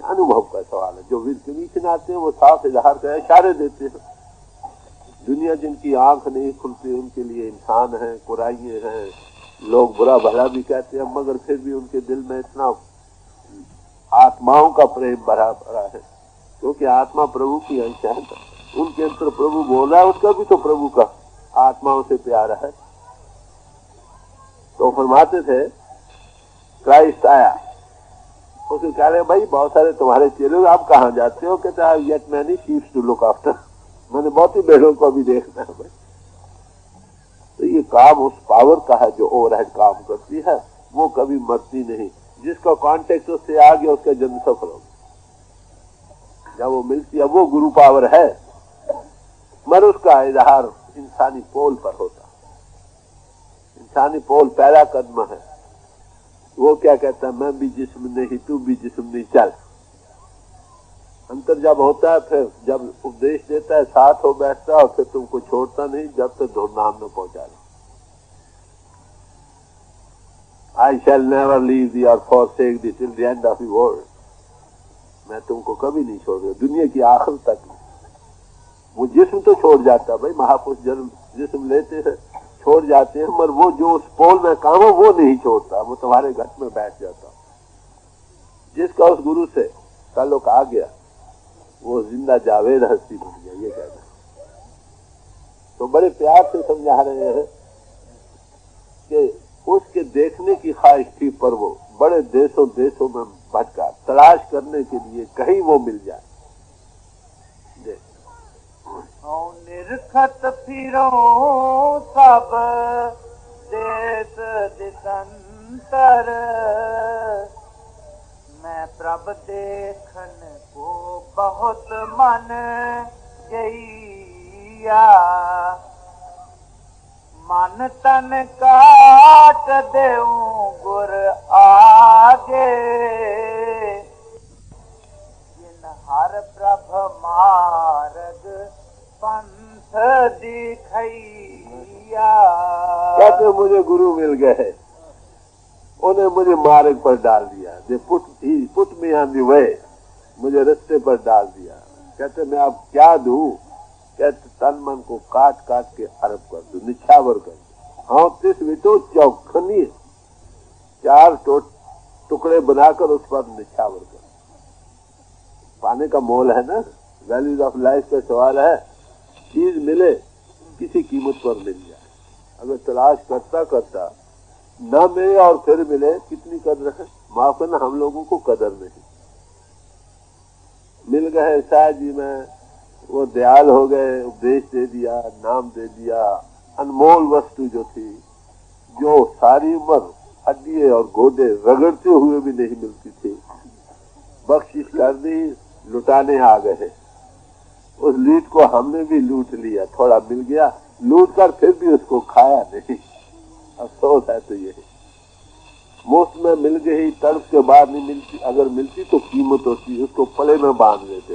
अनुभव का सवाल है। जो वीर आते हैं वो साफ इजहार का इशारे देते हैं। दुनिया जिनकी आंख नहीं खुलती उनके लिए इंसान हैं, कुराइये हैं, लोग बुरा भला भी कहते हैं, मगर फिर भी उनके दिल में इतना आत्माओं का प्रेम भरा भरा है, क्योंकि आत्मा प्रभु की अंश है। उनके अंदर प्रभु बोल रहा है, उसका भी तो प्रभु का आत्माओं से प्यार है। तो फरमाते थे क्राइस्ट आया, उसे कह रहे भाई बहुत सारे तुम्हारे चेले, आप कहाँ जाते हो? कहते हैं yet many sheeps to look after, मैंने बहुत ही भेड़ों को भी देखना है भाई। तो ये काम उस पावर का है जो ओवरहेड काम करती है, वो कभी मरती नहीं। जिसका कॉन्टेक्ट उससे आ गया उसका जन्म सफल हो गया। जब वो मिलती है वो गुरु पावर है, मगर उसका इजहार इंसानी पोल पर होता। इंसानी पोल पहला कदम है। वो क्या कहता है, मैं भी जिस्म नहीं तू भी जिस्म नहीं, चल। अंतर जब होता है, फिर जब उपदेश देता है साथ हो बैठता है, और फिर तुमको छोड़ता नहीं जब तक धुरनाम न पहुंचा दे। आई शैल नेवर लीव दी और forsake thee till the end of the world। मैं तुमको कभी नहीं छोड़ूंगा दुनिया की आखिर तक। वो जिस्म तो छोड़ जाता भाई, महापुरुष जन्म जिस्म लेते हैं छोड़ जाते हैं, मगर वो जो उस पोल में काम हो वो नहीं छोड़ता, वो तुम्हारे घर में बैठ जाता। जिसका उस गुरु से ताल्लुक आ गया वो जिंदा जावेद हस्ती बन गया, ये कहना। तो बड़े प्यार से समझा रहे हैं कि उसके देखने की ख्वाहिश थी, पर वो बड़े देशों देशों में भटका तलाश करने के लिए कहीं वो मिल जाए। निरखत फिरो सब देश दिसंतर, मैं प्रभ देखन को बहुत मन गईया, मन तन काट देऊं गुर आगे, जिन हर प्रभ मार्ग पंथ दिखैया। कहते मुझे गुरु मिल गए, उन्हें मुझे मार्ग पर डाल दिया। They put me on the way, मुझे रास्ते पर डाल दिया। कहते मैं अब क्या दूं? कहते तन मन को काट काट के अरब कर दो, निछावर कर दो। हाँ तिस विटो चौखनी, चार टुकड़े बनाकर उस पर निछावर कर। पाने का मोल है ना, वैल्यूज ऑफ लाइफ का सवाल है। चीज मिले किसी कीमत पर मिल जाए, अगर तलाश करता करता न मिले और फिर मिले, कितनी कदर है। माफ करना, हम लोगों को कदर नहीं। मिल गए शायद जी में, वो दयाल हो गए, उपदेश दे दिया, नाम दे दिया। अनमोल वस्तु जो थी, जो सारी उम्र हड्डिये और गोडे रगड़ते हुए भी नहीं मिलती थी, बख्शिश कर दी, लुटाने आ गए। उस लूट को हमने भी लूट लिया, थोड़ा मिल गया, लूट कर फिर भी उसको खाया नहीं। अफसोस है तो ये मुफ्त में मिल गई, तड़प के बाद नहीं मिलती। अगर मिलती तो कीमत होती, उसको पले में बांध लेते।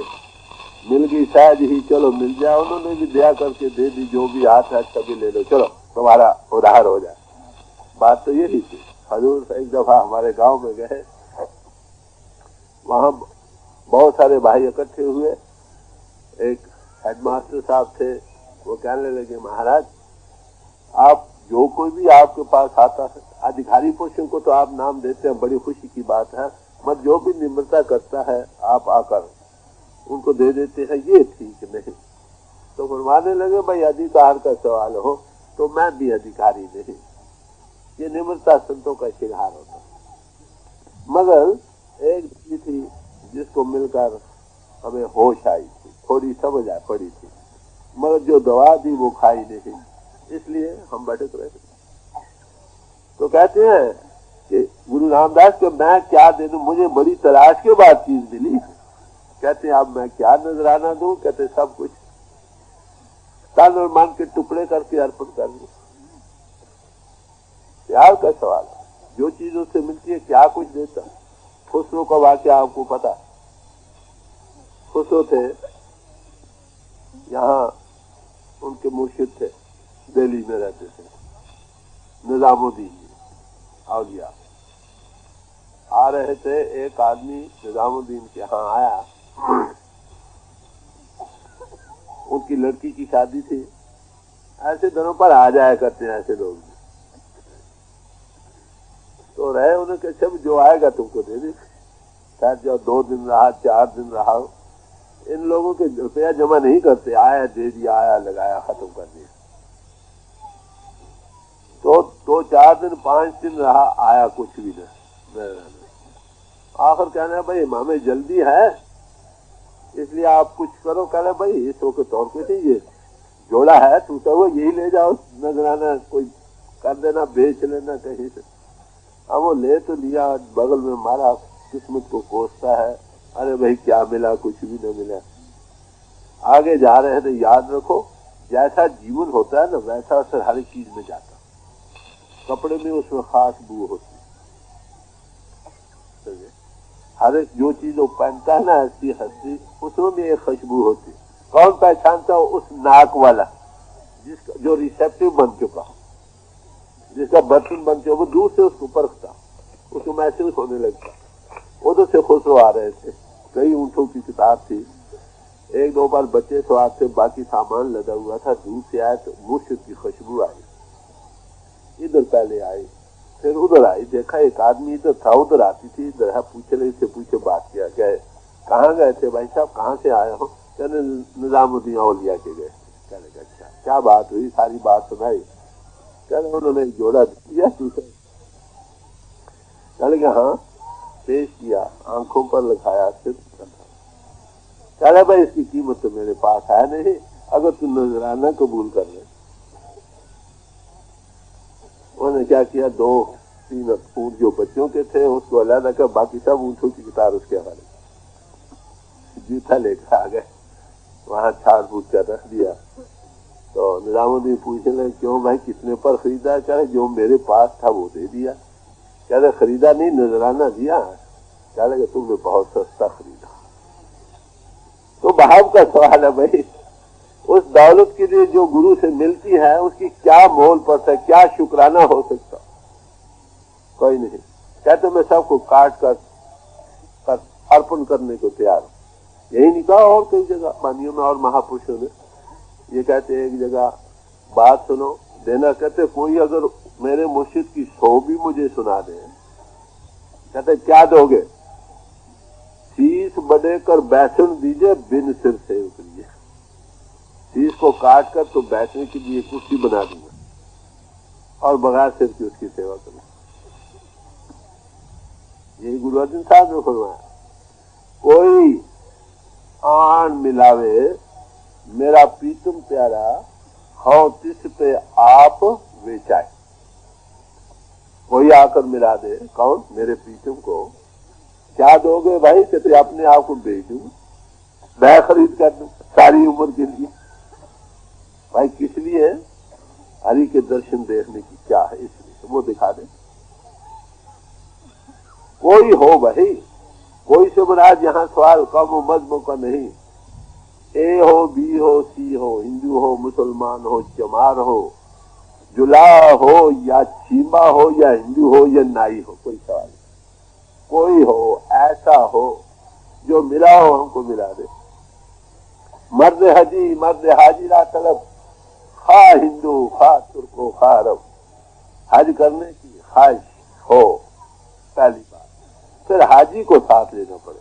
मिल गई शायद ही, चलो मिल जाए, उन्होंने भी दया करके दे दी, जो भी हाथ है सभी ले लो, चलो तुम्हारा उधार हो जाए। बात तो यही थी। हजूर एक दफा हमारे गांव में गए, वहां बहुत सारे भाई इकट्ठे हुए। एक हेडमास्टर साहब थे, वो कहने लगे महाराज आप जो कोई भी आपके पास आता है, अधिकारी पुरुषों को तो आप नाम देते हैं, बड़ी खुशी की बात है, मगर जो भी निम्रता करता है आप आकर उनको दे देते हैं, ये ठीक नहीं। तो फरमाने लगे भाई अधिकार का सवाल हो तो मैं भी अधिकारी नहीं। ये निम्रता संतों का शिकार होता। मगर एक चीज थी जिसको मिलकर हमें होश आई थी, थोड़ी समझ आ पड़ी थी, मगर जो दवा दी वो खाई नहीं, इसलिए हम भटक रहे थे। तो कहते हैं कि गुरु रामदास को मैं क्या दे दूं, मुझे बड़ी तलाश के बाद चीज मिली। कहते हैं अब मैं क्या नजराना दूं? कहते सब कुछ तन और मन के टुकड़े करके अर्पण कर दूं। प्यार का सवाल है, जो चीज उससे मिलती है क्या कुछ देता। खुसरो का वाक्य आपको पता। खुसरो थे, यहाँ उनके मुर्शिद थे, दिल्ली में रहते थे, निजामुद्दीन औलिया। आ रहे थे, एक आदमी निजामुद्दीन के यहाँ आया, उनकी लड़की की शादी थी। ऐसे दिनों पर आ जाया करते हैं ऐसे लोग, तो रहे उन्हें कि सब जो आएगा तुमको दे दे, शायद जो 2 दिन रहा 4 दिन रहा, इन लोगों के रुपया जमा नहीं करते, आया दे दिया, आया लगाया, खत्म कर दिया। तो 2-4 दिन 5 दिन रहा, आया कुछ भी नहीं। आखिर कहना है भाई हमें जल्दी है, इसलिए आप कुछ करो। कहना भाई इस के तौर पे थी, ये जोड़ा है टूटा हुआ, यही ले जाओ, नजराना कोई कर देना, बेच लेना कहीं से। अब वो ले तो लिया, बगल में मारा, किस्मत को कोसता है, अरे भाई क्या मिला, कुछ भी नहीं मिला। आगे जा रहे हैं तो याद रखो, जैसा जीवन होता है ना वैसा असर हर एक चीज में जाता। कपड़े में उसमें खास बू होती, हर एक जो चीज वो पहनता है ना, ऐसी हंसी, उसमें भी एक खुशबू होती। कौन पहचानता हो? उस नाक वाला जिसका जो रिसेप्टिव बन चुका हो, जिसका बर्तन बन चुका, वो दूर से उसको परखता, उसको महसूस होने लगता। उधर से खुसरो आ रहे थे, कई ऊँटों की किताब थी, 1-2 बार बच्चे स्वाद से बाकी सामान लदा हुआ था, दूर से आया तो मुश्क की खुशबू आई। इधर पहले आई, फिर उधर आई, देखा एक आदमी इधर था, उधर आती थी, इधर है, पूछे नहीं से पूछे बात किया, गए कहाँ गए थे भाई साहब, कहाँ से आए हो? कहने निजामुद्दीन औलिया के गए। कहने अच्छा क्या बात हुई? सारी बात सुनाई। कहने उन्होंने जोड़ा दिया दूसरे, कहने हाँ पेश किया, आंखों पर लगाया, सिर कहने भाई इसकी कीमत तो मेरे पास है नहीं, अगर तू नजराना कबूल कर ले। उन्होंने क्या किया, 2-3 ऊँट जो बच्चों के थे उसको अलग कर, बाकी सब ऊँटों की कतार उसके हवाले, जूता लेकर आ गए, वहां छाड़ फूट कर रख दिया। तो निजामुद्दीन पूछने लगे क्यों भाई, कितने पर खरीदा? कह जो मेरे पास था वो दे दिया। कह रहे खरीदा नहीं, नजराना दिया। कह रहे तुमने बहुत सस्ता खरीदा। तो भाव का सवाल है भाई, उस दौलत के लिए जो गुरु से मिलती है उसकी क्या मोल पड़ता है, क्या शुक्राना हो सकता? कोई नहीं। कहते मैं सबको काट कर अर्पण करने को तैयार हूं। यही नहीं कहा, और कई जगह बानियों में और महापुरुषों ने ये कहते, एक जगह बात सुनो देना, कहते कोई अगर मेरे मुर्शिद की 100 भी मुझे सुना दे, कहते क्या दोगे? शीश बड़े कर बैठन दीजिए, बिन सिर से उतरिए। शीश को काट कर तो बैठने के लिए कुर्सी बना दूंगा और बगैर सिर की उसकी सेवा करूंगा। यही गुरु अर्जुन साहब ने फरमाया, कोई आन मिलावे मेरा प्रीतम प्यारा, हो तिस पे आप बेचाए। कोई आकर मिला दे, कौन? मेरे प्रीतम को। क्या दोगे भाई? कहते अपने आप को बेच दूं, मैं खरीद कर दूं सारी उम्र के लिए। भाई किस लिए? हरि के दर्शन देखने की क्या है, इसलिए तो वो दिखा दे। कोई हो भाई, कोई से महाराज यहाँ सवाल कम हो मजमो का नहीं। ए हो, बी हो, सी हो, हिंदू हो, मुसलमान हो, चमार हो, जुला हो या चीमा हो, या हिंदू हो या नाई हो, कोई सवाल नहीं। कोई हो, ऐसा हो जो मिला हो हमको मिला दे। मर्द हजी मर्द हाजिरा तलब, खा हिंदू खा तुर्को खा अरब। हज करने की ख्वाहिश हो, पहली बात। फिर हाजी को साथ लेना पड़े।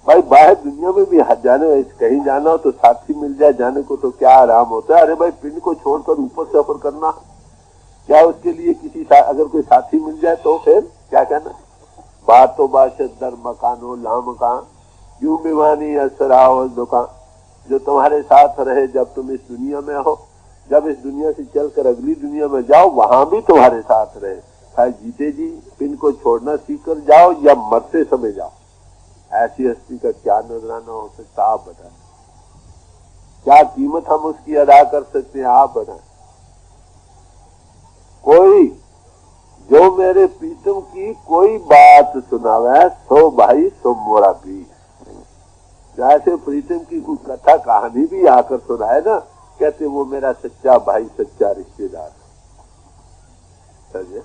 भाई बाहर दुनिया में भी हज जाने, कहीं जाना हो तो साथी मिल जाए जाने को तो क्या आराम होता है। अरे भाई पिंड को छोड़कर ऊपर सफर करना, क्या उसके लिए किसी अगर कोई साथी मिल जाए तो फिर क्या कहना? बात तो बाशत दर मकानो लाम का, यूं बेवानी असराओ दुकान। जो तुम्हारे साथ रहे जब तुम इस दुनिया में हो, जब इस दुनिया से चलकर अगली दुनिया में जाओ वहां भी तुम्हारे साथ रहे। चाहे जीते जी पिन को छोड़ना सीख कर जाओ या मरते समय जाओ। ऐसी हस्ती का क्या नजराना हो सकता? आप बताएं, क्या कीमत हम उसकी अदा कर सकते हैं? आप बताएं। कोई जो मेरे प्रीतम की कोई बात सुनावे, सो भाई सो मोरा भी। जैसे प्रीतम की कोई कथा कहानी भी आकर सुनाए ना, कहते वो मेरा सच्चा भाई, सच्चा रिश्तेदार। समझे?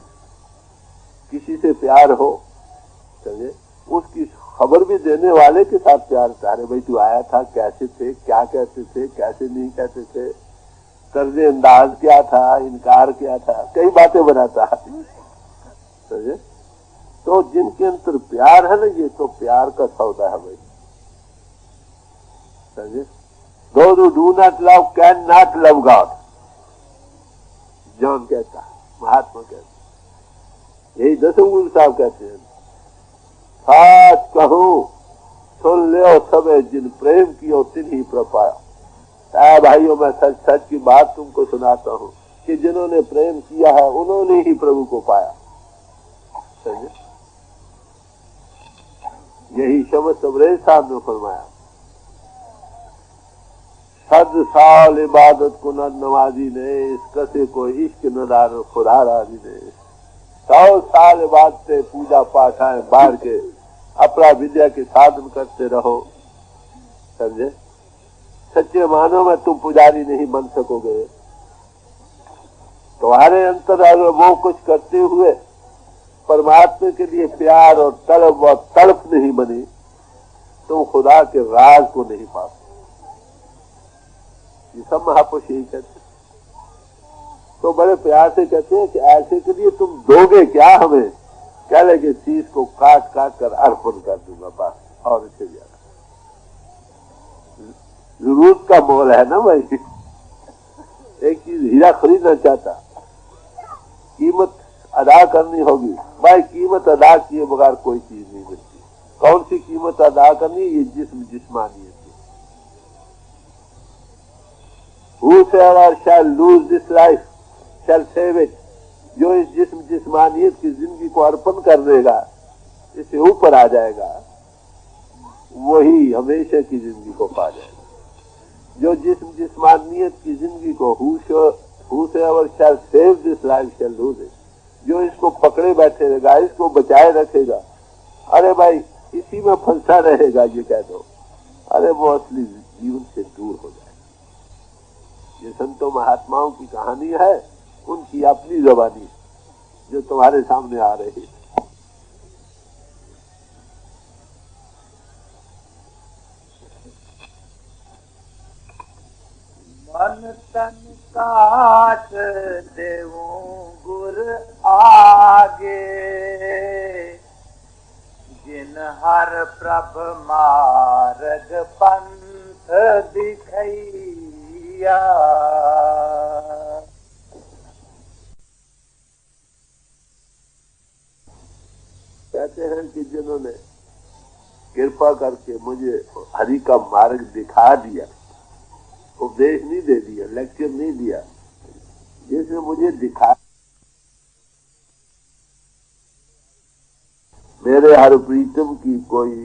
किसी से प्यार हो, समझे, उसकी खबर भी देने वाले के साथ प्यार था। अरे भाई तू आया था, कैसे थे, क्या कहते थे, कैसे नहीं कहते थे, तर्ज अंदाज क्या था, इनकार क्या था, कई बातें बनाता है, समझे। तो जिनके अंदर प्यार है ना, ये तो प्यार का सौदा है भाई, समझे। Those who do not love cannot love God, John कहता, महात्मा कहता, यही दसम गुरु साहब कहते हैं। साच कहूं सुन ले सबे, जिन प्रेम कियो तिन्ही प्रपाया। भाइयों, मैं सच सच की बात तुमको सुनाता हूँ कि जिन्होंने प्रेम किया है उन्होंने ही प्रभु को पाया, समझे। यही शब्द सबरेज साहब ने फरमाया। सद साल इबादत को न नवाजी ने, इस कसे को इश्क न दार खुदा राजी ने। 100 साल इबादतें पूजा पाठ है बाहर के, अपना विद्या के साधन करते रहो, समझे। सच्चे मानो में तुम पुजारी नहीं बन सकोगे। तुम्हारे अंतर अगर वो कुछ करते हुए परमात्मा के लिए प्यार और तड़प नहीं बनी, तुम खुदा के राज को नहीं पा सकते। ये सब महापुरुष यही कहते, तो बड़े प्यार से कहते हैं कि ऐसे के लिए तुम दोगे क्या हमें, कह लगे चीज को काट काट कर अर्पण कर दूंगा बस, और इससे ज्यादा जरूरत का मोल है ना भाई। एक चीज हीरा खरीदना चाहता, कीमत अदा करनी होगी भाई, कीमत अदा किए बगैर कोई चीज नहीं मिलती। कौन सी कीमत अदा करनी, ये जिस्मानियत। Whosoever shall lose this life shall save it, जो इस जिस्मानियत की जिंदगी को अर्पण कर देगा, इससे ऊपर आ जाएगा, वही हमेशा की जिंदगी को पा जाएगा। जो जिस्मानियत की जिंदगी को whosoever shall save this life shall lose it, जो इसको पकड़े बैठे रहेगा, इसको बचाए रखेगा, अरे भाई इसी में फंसा रहेगा, ये कह दो, अरे वो असली जीवन से दूर हो जाएगा। ये संतों महात्माओं की कहानी है, उनकी अपनी जबानी जो तुम्हारे सामने आ रही है। मन तन काट देवूं गुर आगे, जिन हर प्रभ मार्ग पंथ दिखैया। कहते हैं कि जिन्होंने कृपा करके मुझे हरि का मार्ग दिखा दिया, उपदेश नहीं दे दिया, लेक्चर नहीं दिया, जिसने मुझे दिखा, मेरे हर प्रीतम की कोई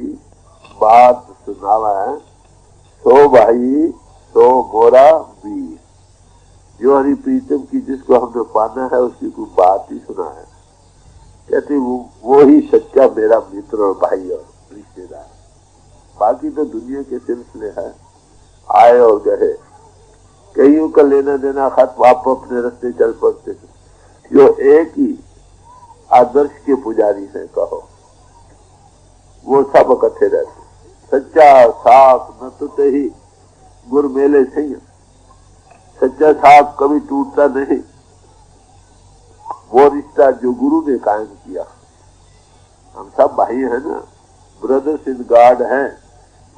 बात सुनावा है, सो भाई सो मोरा वीर। जो हरि प्रीतम की जिसको हमने पाना है उसकी कोई बात ही सुना है, कहते वो ही सच्चा मेरा मित्र और भाई और रिश्तेदार। बाकी तो दुनिया के सिलसिले हैं, आए और गए, कईयों का लेना देना खत्म, आप अपने रास्ते चल पड़ते हैं। जो एक ही आदर्श के पुजारी हैं कहो, वो सब इकट्ठे रहते। सच्चा साथ न टूटे ही गुर मेले सही, सच्चा साथ कभी टूटता नहीं, वो रिश्ता जो गुरु ने कायम किया। हम सब भाई हैं ना, ब्रदर्स इन गॉड हैं।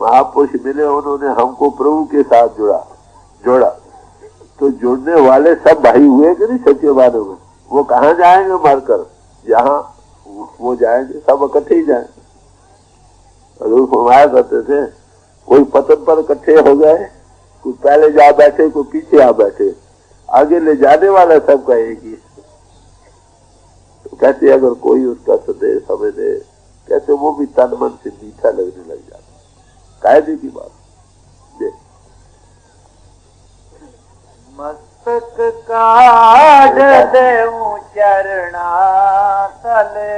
महापुरुष मिले, उन्होंने हमको प्रभु के साथ जोड़ा, तो जुड़ने वाले सब भाई हुए कि नहीं सच्चे मानों में। वो कहाँ जाएंगे मरकर, जहाँ वो जाएंगे सब इकट्ठे ही जाएंगे। हजूर फरमाया करते थे, कोई पतन पर इकट्ठे हो गए, कोई पहले जा बैठे, कोई पीछे आ बैठे, आगे ले जाने वाला सबका एक ही। तो कहते अगर कोई उसका संदेश हमें दे, कहते वो भी तन मन से मीठा लगने लग जाता। कायदे की बात दे। मस्तक काढ़ देऊं चरणा तले,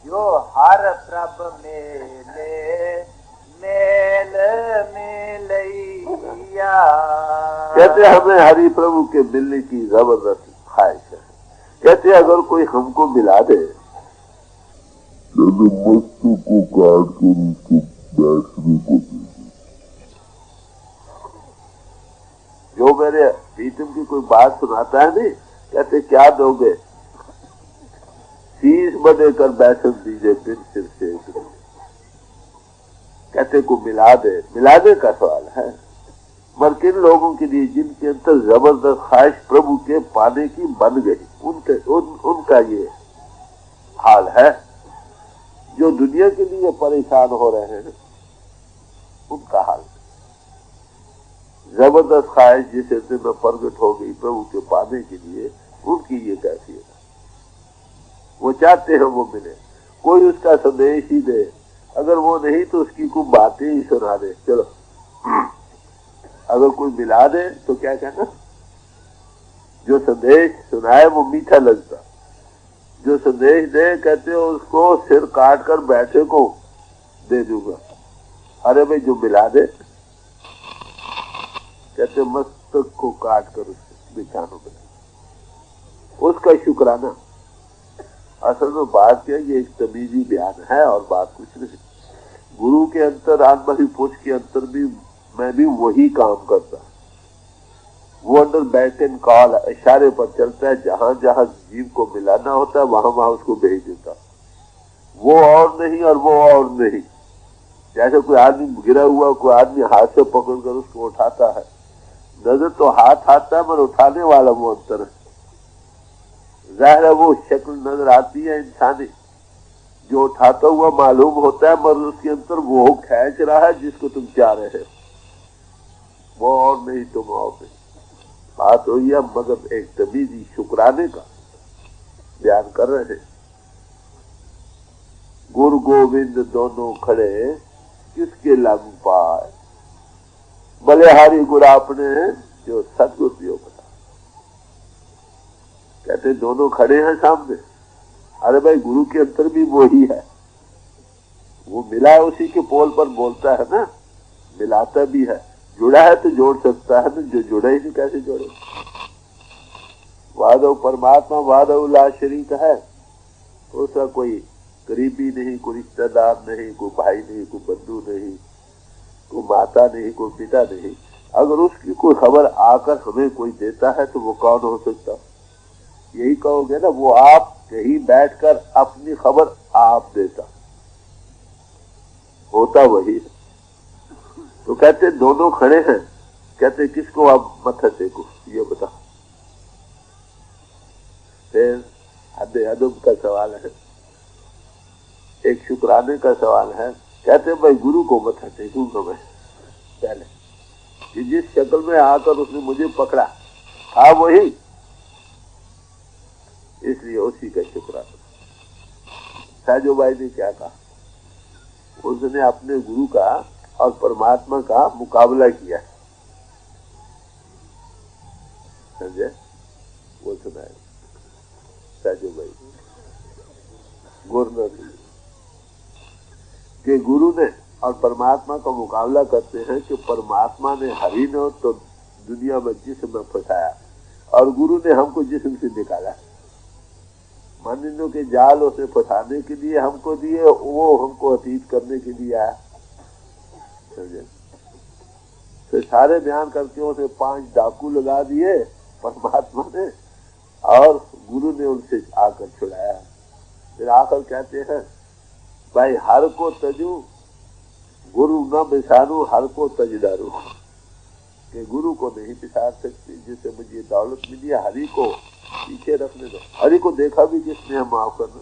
जो हर प्रभ मेले मेल मिलैया। कहते हमें हरि प्रभु के मिलने की जबरदस्त ख्वाहिश है, कहते अगर कोई हमको मिला दे, मस्त को काट कर उसको बैठने को दे, जो मेरे प्रीतम की कोई बात सुनाता है नहीं, कहते क्या दोगे, शीश बनेकर बैठन दीजिए फिर सिर से। कहते को मिलादे का सवाल है। मगर किन लोगों के लिए जिनके अंदर जबरदस्त ख्वाहिश प्रभु के पाने की बन गई, उनका ये हाल है। जो दुनिया के लिए परेशान हो रहे हैं उनका हाल है। जबरदस्त ख्वाहिश जिसे दिन में प्रगट हो गई प्रभु के पाने के लिए, उनकी ये कैफियत है। वो चाहते हैं वो मिले, कोई उसका संदेश ही दे, अगर वो नहीं तो उसकी कुछ बातें ही सुना दे। चलो, अगर कोई मिला दे तो क्या कहना, जो संदेश सुनाए वो मीठा लगता, जो संदेश दे कहते हो उसको सिर काट कर बैठे को दे दूंगा। अरे भाई जो मिला दे, कहते मस्तक को काट कर उसके बिछानों में, उसका शुक्राना। असल में बात क्या, ये एक तमीजी बयान है और बात कुछ नहीं। गुरु के अंतर आत्मा पुरुष के अंतर भी मैं भी वही काम करता। वो अंडर बैट एंड कॉल इशारे पर चलता है, जहां जहां जीव को मिलाना होता है वहां वहां उसको भेज देता। वो और नहीं और वो और नहीं। जैसे कोई आदमी गिरा हुआ, कोई आदमी हाथ से पकड़कर उसको उठाता है, नजर तो हाथ आता है मगर उठाने वाला वो अंतर है। जाहिर है वो शक्ल नजर आती है इंसानी, जो उठाता हुआ मालूम होता है, मगर उसके अंदर वो खींच रहा है जिसको तुम चाह रहे हो, वो और नहीं तुम और नहीं। बात हुई है, मगर एक तमीजी शुक्राने का बयान कर रहे हैं। गुरु गोविंद दोनों खड़े किसके लागू पाए, बलिहारी गुरु आपने जो सदगुरु दियो बता। कहते दोनों खड़े हैं सामने। अरे भाई गुरु के अंतर भी वही है, वो मिला है उसी के पोल पर बोलता है ना, मिलाता भी है। जुड़ा है तो जोड़ सकता है ना, जो जुड़ा ही नहीं कैसे जोड़े। वादव परमात्मा वादव ला शरीक है, उसका कोई करीबी नहीं, कोई रिश्तेदार नहीं, कोई भाई नहीं, कोई बंधु नहीं, कोई माता नहीं, कोई पिता नहीं। अगर उसकी कोई खबर आकर हमें कोई देता है तो वो कौन हो सकता, यही कहोगे ना, वो आप कहीं बैठकर अपनी खबर आप देता, होता वही। तो कहते दोनों खड़े हैं, कहते किसको आप मत्था टेको ये बता। फिर अदब का सवाल है, एक शुक्राने का सवाल है। कहते भाई गुरु को मत्था टेकूंगा मैं पहले, कि जिस शक्ल में आकर उसने मुझे पकड़ा था वही, इसलिए उसी का शुक्राना। साजो भाई ने क्या कहा, उसने अपने गुरु का और परमात्मा का मुकाबला किया, समझे, वो सुनाए साजो भाई गुरु के गुरु ने और परमात्मा का मुकाबला करते हैं कि परमात्मा ने हरि ने तो दुनिया में जिस्म में फंसाया और गुरु ने हमको जिस्म से निकाला। मानिंदों के जाल उसे फंसाने के लिए हमको दिए, वो हमको अतीत करने के लिए आया, समझे। फिर सारे बयान करके उसे 5 डाकू लगा दिए परमात्मा ने, और गुरु ने उनसे आकर छुड़ाया। फिर आकर कहते हैं भाई हर को तजू गुरु न बिसारू, हर को तजदारू, कि गुरु को नहीं बिसार सकती, जिससे मुझे दौलत मिली है, हरि को पीछे रखने दो। हरि को देखा भी जिसने हम माफ करना,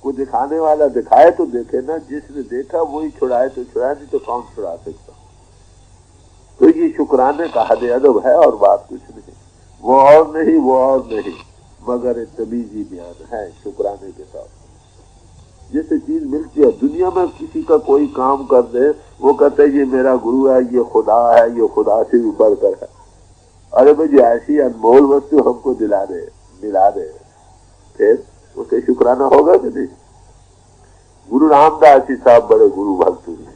को दिखाने वाला दिखाए तो देखे ना, जिसने देखा वही छुड़ाए तो छुड़ाए, नहीं तो कौन छुड़ा सकता। तो ये शुक्राने का हद अदब है और बात कुछ नहीं। वो और नहीं, वो और नहीं, मगर एक तमीजी बयान है शुक्राने के साथ। जैसे चीज मिलती है दुनिया में, किसी का कोई काम कर दे, वो कहते हैं ये मेरा गुरु है, ये खुदा है, ये खुदा से भी बढ़कर है। अरे भाई जो ऐसी अनमोल वस्तु हमको दिला दे, मिला दे, फिर उसे शुक्राना होगा कि नहीं। गुरु रामदास जी साहब बड़े गुरु भक्त हुए।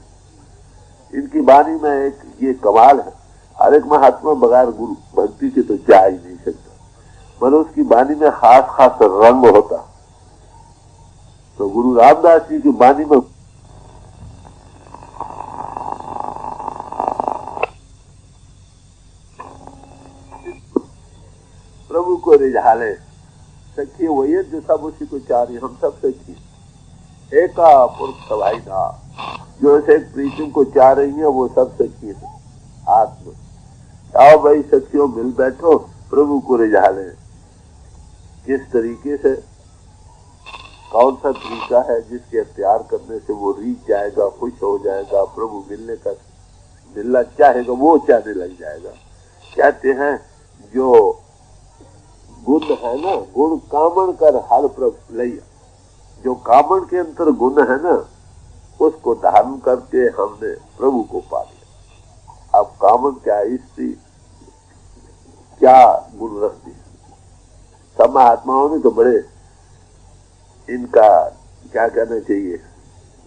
इनकी वाणी में एक ये कमाल है, हर एक महात्मा बगैर गुरु भक्ति के तो जा ही नहीं सकता। पर उसकी वाणी में खास खास रंग होता। तो गुरु रामदास जी की वाणी में प्रभु को रिझाले, सखी वही है जो सब उसी को चाह रही, हम सब सखी एका पुरुष सभाई था, जो ऐसे प्रीतम को चाह रही है वो सब सखी है आत्मा। आओ भाई सखियों मिल बैठो, प्रभु को रिझा ले। किस तरीके से, कौन सा तरीका है जिसके अख्तियार करने से वो रीझ जाएगा, खुश हो जाएगा, प्रभु मिलना चाहेगा, वो चाहने लग जाएगा। कहते हैं जो गुण है ना, गुण कामण कर हर प्रभु लैया, जो कामण के अंतर गुण है ना, उसको धारण करके हमने प्रभु को पा लिया। अब कामण क्या है, स्त्री क्या गुण रखती है। सब महात्माओं ने तो बड़े इनका क्या कहना चाहिए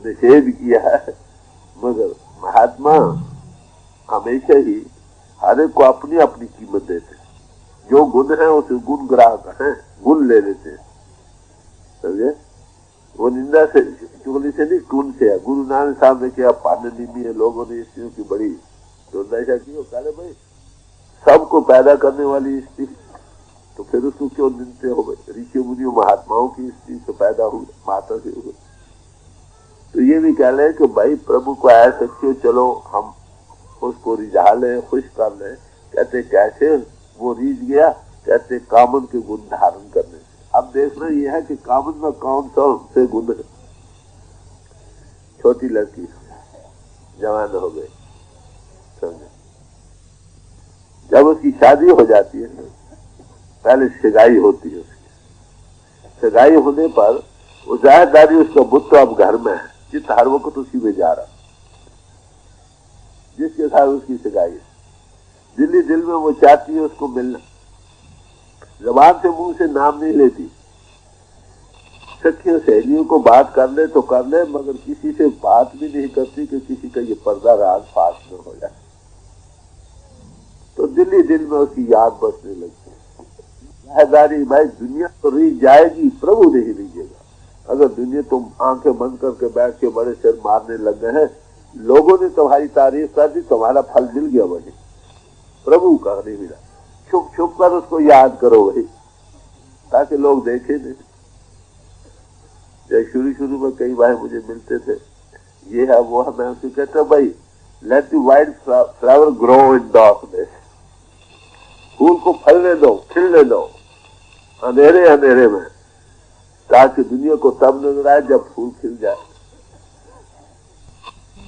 निषेध किया है, मगर महात्मा हमेशा ही हर एक को अपनी अपनी कीमत देते हैं। जो गुण है उसे गुण ग्राहक है, गुण ले लेते हैं, समझे। वो निंदा से चुगली से नहीं, गुण से है। गुरु नानक साहब ने किया पाननीमी है, लोगों ने स्त्रियों की बड़ी दुर्दशा की। कहते भाई सबको पैदा करने वाली स्त्री, तो फिर उसको क्यों निंदते हो भाई। ऋषि मुनियों महात्माओं की स्त्री से पैदा हुई, माता से हुई। तो ये भी कह रहे कि भाई प्रभु को आया सखियो, चलो हम उसको रिझा ले, खुश कर ले। कहते कैसे वो रीझ गया, कहते कामन के गुण धारण करने। अब देखना यह है कि कामन में कौन सा उनसे गुण है। छोटी लड़की जवान हो गई, समझे, जब उसकी शादी हो जाती है, पहले सगाई होती है उसकी। सगाई होने पर वो जाहिरदारी उसका बुद्ध तो अब घर में है, चित्त हर वक्त उसी में जा रहा, जिसके साथ उसकी सगाई है। दिल में वो चाहती है उसको मिलना, जबान से मुंह से नाम नहीं लेती। सखियों सहेलियों को बात कर ले तो कर ले, मगर किसी से बात भी नहीं करती कि किसी का ये पर्दा राज फाश न हो जाए। तो दिल में उसकी याद बसने लगती है। जाहिरदारी भाई दुनिया तो रीझ जाएगी, प्रभु नहीं रीझेगा। अगर दुनिया तुम आंखें बंद करके बैठ के बड़े सिर मारने लग गए हैं, लोगों ने तुम्हारी तारीफ कर दी, तुम्हारा फल मिल गया, वही प्रभु का नहीं मिला। छुप छुप कर उसको याद करो वही, ताकि लोग देखे नहीं। जब शुरू में कई बार मुझे मिलते थे, ये है वो है, मैं उसे कहता भाई let the wild flower grow in darkness, फूल को फलने दो, खिलने दो अंधेरे में, ताकि दुनिया को तब नजर आए जब फूल खिल जाए।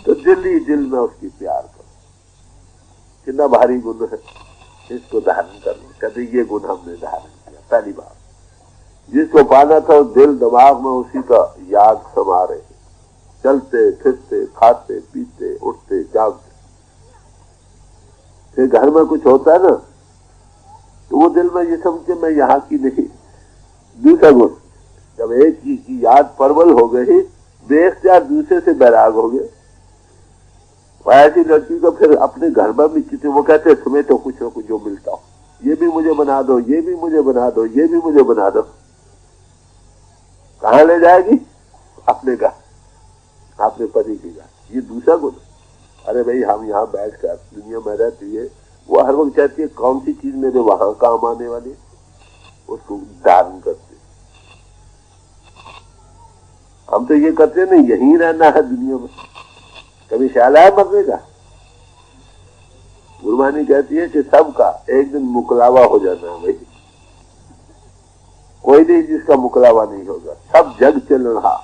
तो दिल में उसकी प्यार करो। कितना भारी गुण है, इसको धारण करना। कभी ये गुण हमने धारण किया पहली बार। जिसको पाना था दिल दिमाग में उसी का याद समा रहे, चलते फिरते खाते पीते उठते जागते। फिर घर में कुछ होता है ना, तो वो दिल में ये समझे मैं यहाँ की नहीं। दूसरा गुण, जब एक चीज की याद प्रबल हो गई, देख यार दूसरे से बैराग हो गए। ऐसी लड़की को फिर अपने घर में भी चित्र, वो कहते हैं तुम्हें तो कुछ ना कुछ जो मिलता हो, ये भी मुझे बना दो, ये भी मुझे बना दो, ये भी मुझे बना दो। कहाँ ले जाएगी? अपने घर, अपने पति की घर। ये दूसरा गुण। अरे भाई हम यहाँ बैठ कर दुनिया में रहती है, वो हर वक्त चाहती है कौन सी चीज मेरे वहां काम आने वाली, उसको धारण करते। हम तो ये करते नहीं, यहीं रहना है दुनिया में, कभी ख्याल आया मरने का? गुरबानी कहती है कि सबका एक दिन मुकलावा हो जाना है। भाई कोई नहीं जिसका मुकलावा नहीं होगा, सब जग चल रहा,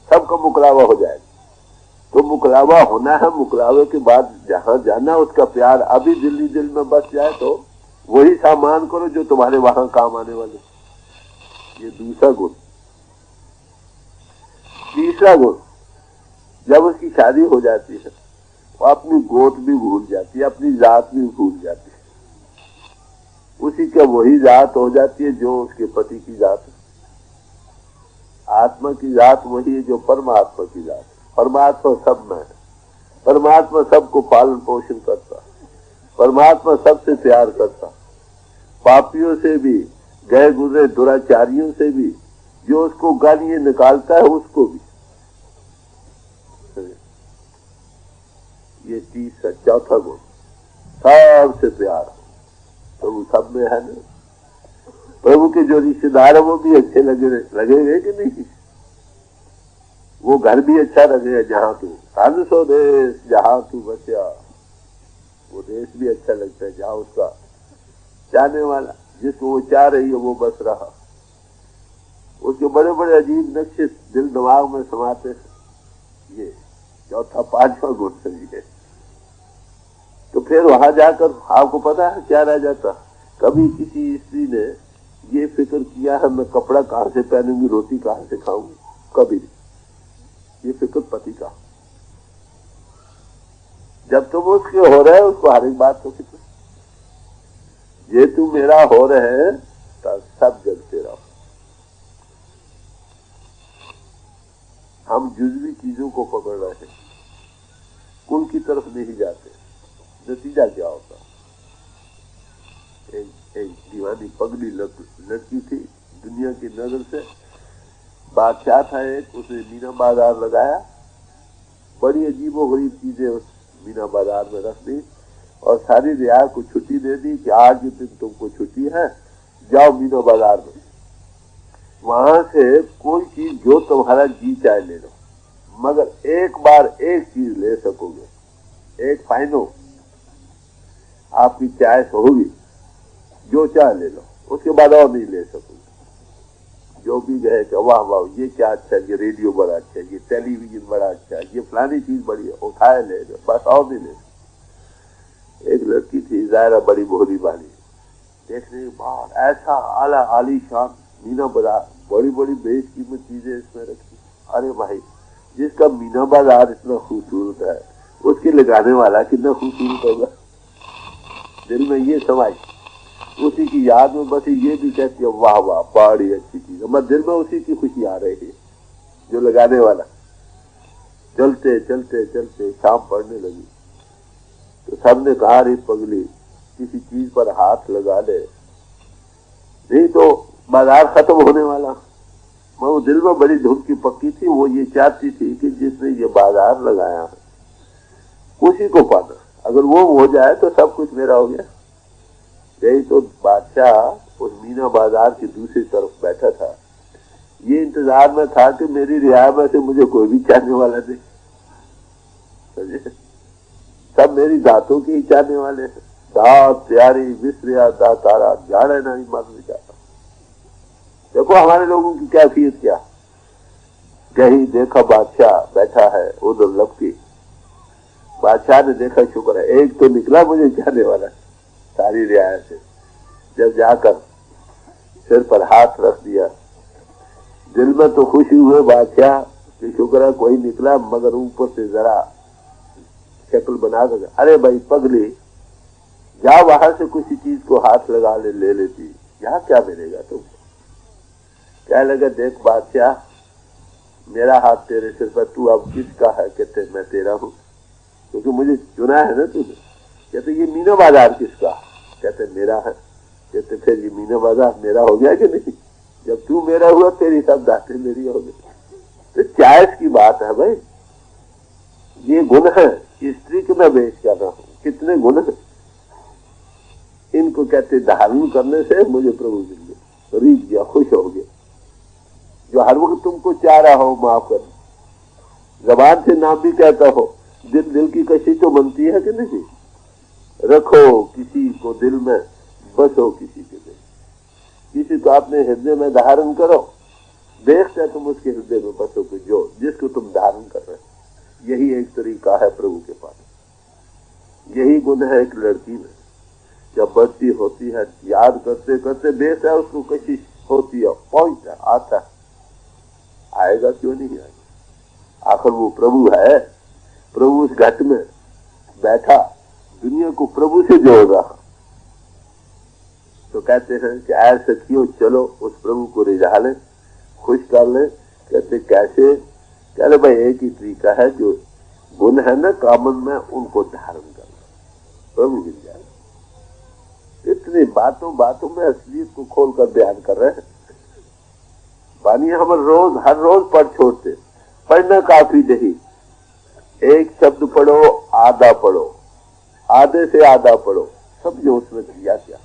सबका मुकलावा हो जाएगा। तो मुकलावा होना है, मुकलावे के बाद जहां जाना उसका प्यार अभी दिल में बस जाए, तो वही सामान करो जो तुम्हारे वहां काम आने वाले। ये दूसरा गुण। तीसरा गुण, जब उसकी शादी हो जाती है, वो अपनी गोद भी भूल जाती है, अपनी जात भी भूल जाती है। उसी का वही जात हो जाती है जो उसके पति की जात है। आत्मा की जात वही है जो परमात्मा की जात है। परमात्मा सब में है, परमात्मा सबको पालन पोषण करता, परमात्मा सबसे प्यार करता, पापियों से भी गए गुजरे दुराचारियों से भी जो उसको गालियां निकालता है उसको भी। ये तीसरा चौथा गुण सबसे प्यार प्रभु सब में है ना। प्रभु के जो रिश्तेदार है वो भी अच्छे लगेंगे कि नहीं? वो घर भी अच्छा लगेगा जहां तू धन सो देश जहां तू बचा। वो देश भी अच्छा लगता है जहां उसका चाहने वाला जिसको वो चाह रही है वो बस रहा। उसके बड़े बड़े अजीब नक्शे दिल दिमाग में समाते हैं। ये चौथा पांचवा गुण सही है। तो फिर वहां जाकर आपको पता है क्या रह जाता? कभी किसी स्त्री ने ये फिक्र किया है मैं कपड़ा कहां से पहनूंगी, रोटी कहां से खाऊंगी? कभी नहीं। ये फिक्र पति का। जब तुम उसके हो रहे उसको हर एक बात को फिक्र, ये तू मेरा हो रहे तब सब जग तेरा हो। हम जुजवी चीजों को पकड़ रहे हैं, कुल की तरफ नहीं जाते। नतीजा क्या होता? एक दीवानी पगली लड़की थी दुनिया की नजर से। बादशाह था एक, उसने मीना बाजार लगाया। बड़ी अजीबो गरीब चीजें उस मीना बाजार में रख दी और सारी रियाया को छुट्टी दे दी कि आज के दिन तुमको छुट्टी है, जाओ मीना बाजार में, वहां से कोई चीज जो तुम्हारा जी चाहे ले लो, मगर एक बार एक चीज ले सकोगे, एक फाइनो आपकी चॉइस होगी, जो चाहे ले लो, उसके बाद और नहीं ले सकोगे। जो भी गए कि वाह वाह ये क्या अच्छा है, ये रेडियो बड़ा अच्छा है, ये टेलीविजन बड़ा अच्छा है, ये फलानी चीज बड़ी है, उठाए ले लो, बस और नहीं ले सको। एक लड़की थी जायरा, बड़ी भोली वाली, देखने के बाद ऐसा आला आलीशान मीना बाजार, बड़ी बड़ी बेशकीमत चीजें इसमें रखी। अरे भाई, जिसका मीना बाजार इतना खूबसूरत है उसके लगाने वाला कितना खूबसूरत होगा। दिल में ये समाई, उसी की याद में बस ये भी कहती है वाह वाह बड़ी अच्छी चीज है, दिल में उसी की खुशी आ रही है जो लगाने वाला। चलते चलते चलते शाम पड़ने लगी तो सबने कहा रे पगली किसी चीज पर हाथ लगा ले, नहीं तो बाजार खत्म होने वाला। वो दिल में बड़ी धुन की पक्की थी, वो ये चाहती थी कि जिसने ये बाजार लगाया है उसी को पाना, अगर वो हो जाए तो सब कुछ मेरा हो गया। यही तो बादशाह उस मीना बाजार की दूसरी तरफ बैठा था, ये इंतजार में था कि मेरी रियाया में से मुझे कोई भी चाहने वाला नहीं, समझे? सब मेरी दांतों की ही चाहने वाले हैं। दांत प्यारी विसरिया दातारा जाने नहीं मर जाता। देखो हमारे लोगों की कैफियत क्या। कहीं देखा बादशाह बैठा है उधर लपकी, बादशाह ने देखा शुक्र है एक तो निकला मुझे चाहने वाला सारी रियायत से। जब जाकर सिर पर हाथ रख दिया, दिल में तो खुशी हुए बादशाह कि शुक्र है कोई निकला, मगर ऊपर से जरा शक्ल बना कर अरे भाई पगली जा वहां से किसी चीज को हाथ लगा ले लेती, यहाँ क्या मिलेगा तुमको? क्या लगा देख बादशाह मेरा हाथ तेरे सिर पर, तू अब किसका है? कहते मैं तेरा हूँ क्योंकि मुझे चुना है ना तूने। कहते ये मीना बाजार किसका? कहते मेरा है। कहते फिर ये मीना बाजार मेरा हो गया कि नहीं? जब तू मेरा हुआ तेरी सब दातें मेरी हो गई। तो चॉइस की बात है भाई, ये गुण है। स्त्री को मैं बेच कर रहा हूँ, कितने गुण है इनको। कहते धारण करने से मुझे प्रभु मिल गया, रीझ गया, खुश हो गया। जो हर वक्त तुमको चाह रहा हो माफ कर, जबान से नाम भी कहता हो, दिल की कशी तो बनती है कि नहीं? रखो किसी को दिल में, बसो किसी के दिल, किसी को अपने हृदय में धारण करो, देखते तुम उसके हृदय में बसो कि जो जिसको तुम धारण कर रहे हो। यही एक तरीका है प्रभु के पास। यही गुण है एक लड़की में, जब बढ़ती होती है याद करते करते देखता है उसको कशिश होती है, पहुंचता आता आएगा क्यों नहीं आएगा? आखिर वो प्रभु है, प्रभु उस घट में बैठा दुनिया को प्रभु से जोड़ रहा। तो कहते हैं कि ऐसे क्यों, चलो उस प्रभु को रिझा ले, खुश कर ले। कहते कैसे? कह ले भाई एक ही तरीका है, जो गुण है ना कामन में उनको धारण करना, प्रभु मिल जाए। इतनी बातों बातों में असलियत को खोलकर बयान कर रहे हैं। वाणी हम रोज हर रोज पढ़ छोड़ते, पढ़ना काफी नहीं। एक शब्द पढ़ो, आधा पढ़ो, आधे से आधा पढ़ो, समझो उसमें किया क्या।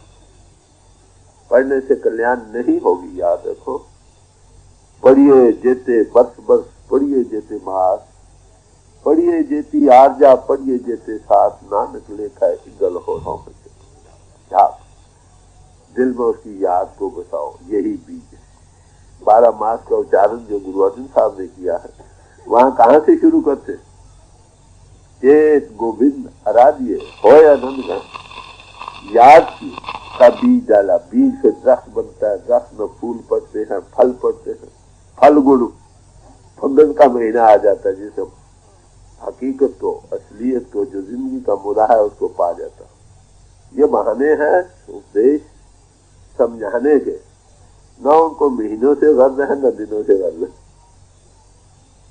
पढ़ने से कल्याण नहीं होगी, याद रखो। पढ़िए जेते बरस बरस, पढ़िए जेते मास, पढ़िए जेती आरजा, पढ़िए जेते साथ, नानक लेखा इगल हो झाप। दिल में उसकी याद को बसाओ, यही बीज है। 12 मास का उच्चारण जो गुरु अर्जुन साहब ने किया है, वहां कहां से शुरू करते? ये गोविंद आराध्य होय आनंद घन, याद की का बीज डाला, बीज से दरख्त बनता है, दरख्त में फूल पड़ते हैं, फल पड़ते हैं, फल गुण फंगस का महीना आ जाता है, जिसे हकीकत को, असलियत को, जो जिंदगी का मुद्दा है उसको पा जाता। ये बहाने हैं उपदेश समझाने के, न उनको महीनों से गर्द है न दिनों से गर्द है।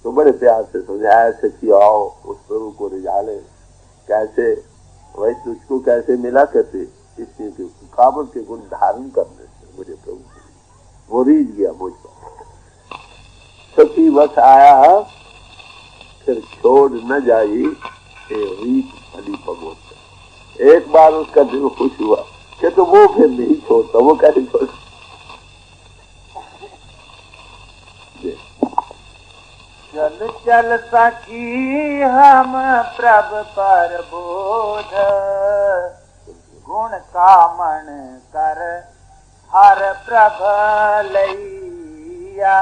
तो बड़े प्यार से समझाया, ऐसे कि आओ उस प्रभु को रिझाले। कैसे? वही तुझको कैसे मिला? कैसे? इसके काबल के गुण धारण करने से मुझे प्रभु वो रीझ गया मुझ पर। सखी बस आया फिर छोड़ न जाई, रीत भली पगोट। एक बार उसका दिल खुश हुआ कि तो वो फिर नहीं छोड़ता। वो कैसे छोड़? चल चल सखी हम प्रभ पर बोध, गुण कामण कर हर प्रभ लैया।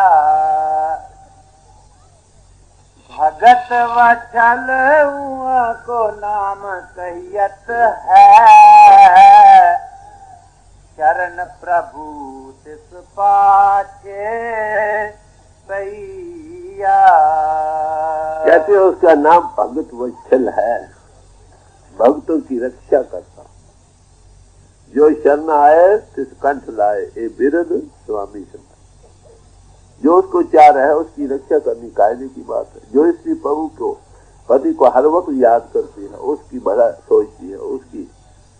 भगत वचल को नाम कहियत है, शरण प्रभु तिस पाछे सैया। कहते हैं उसका नाम भगत वत्सल है, भक्तों की रक्षा करता। जो शरण आए तिस कंठ लाए, ए बिरद स्वामी शरण। जो उसको चाह रहा है उसकी रक्षा करनी कायदे की बात है। जो स्त्री प्रभु को, पति को हर वक्त याद करती है, उसकी भला सोचती है, उसकी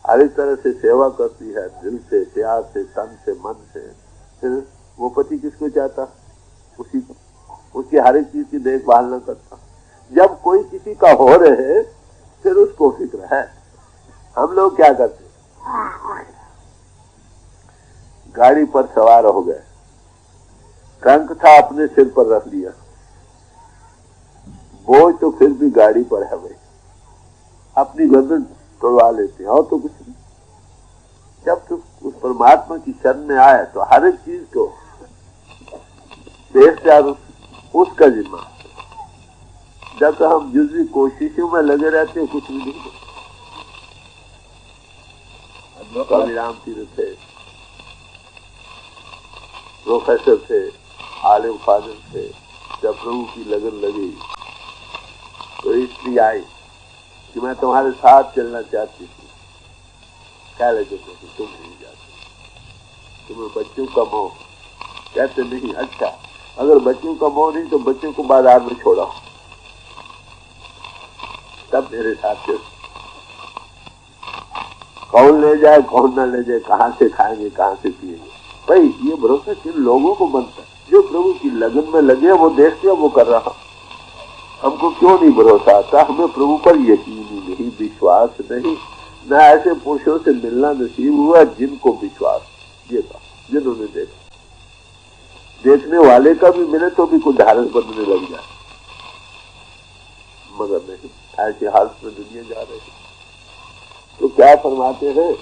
हर एक तरह से सेवा करती है, दिल से, प्यार से, तन से, मन से, फिर वो पति किसको चाहता? उसी को। उसकी हर एक चीज की देखभाल न करता। जब कोई किसी का हो रहे फिर उसको फिक्र है। हम लोग क्या करते? गाड़ी पर सवार हो गए, ट्रंक था अपने सिर पर रख लिया, बोझ तो फिर भी गाड़ी पर है भाई, अपनी गर्दन तोड़वा लेते हैं और तो कुछ नहीं। जब तो उस परमात्मा की शरण में आए तो हर एक चीज को देश उसका जिम्मा। जब तो हम जुजी कोशिशों में लगे रहते हैं, कुछ भी नहीं होता। स्वामी राम तीर्थ थे, प्रोफेसर थे, आलिम फादर थे। जब प्रभु की लगन लगी तो इसलिए आई कि मैं तुम्हारे साथ चलना चाहती थी। क्या लगे तुम नहीं जाते, तुम्हें बच्चों का मोह। कहते नहीं, अच्छा अगर बच्चों का मोह नहीं तो बच्चों को बाजार में छोड़ा, तब मेरे साथ चल। कौन ले जाए कौन ना ले जाए, कहां से खाएंगे कहां से पिएंगे, भाई ये भरोसा किन लोगों को बनता है? जो प्रभु की लगन में लगे वो देखते हैं वो कर रहा। हमको क्यों नहीं भरोसा आता? हमें प्रभु पर यकीन ही नहीं, विश्वास नहीं। न ऐसे पुरुषों से मिलना नसीब हुआ जिनको विश्वास, ये था जिन्होंने देखा। देखने वाले का भी मिले तो भी कुछ धारस बनने लग जाए, मगर नहीं। ऐसी हालत में दुनिया जा रही है। तो क्या फरमाते हैं?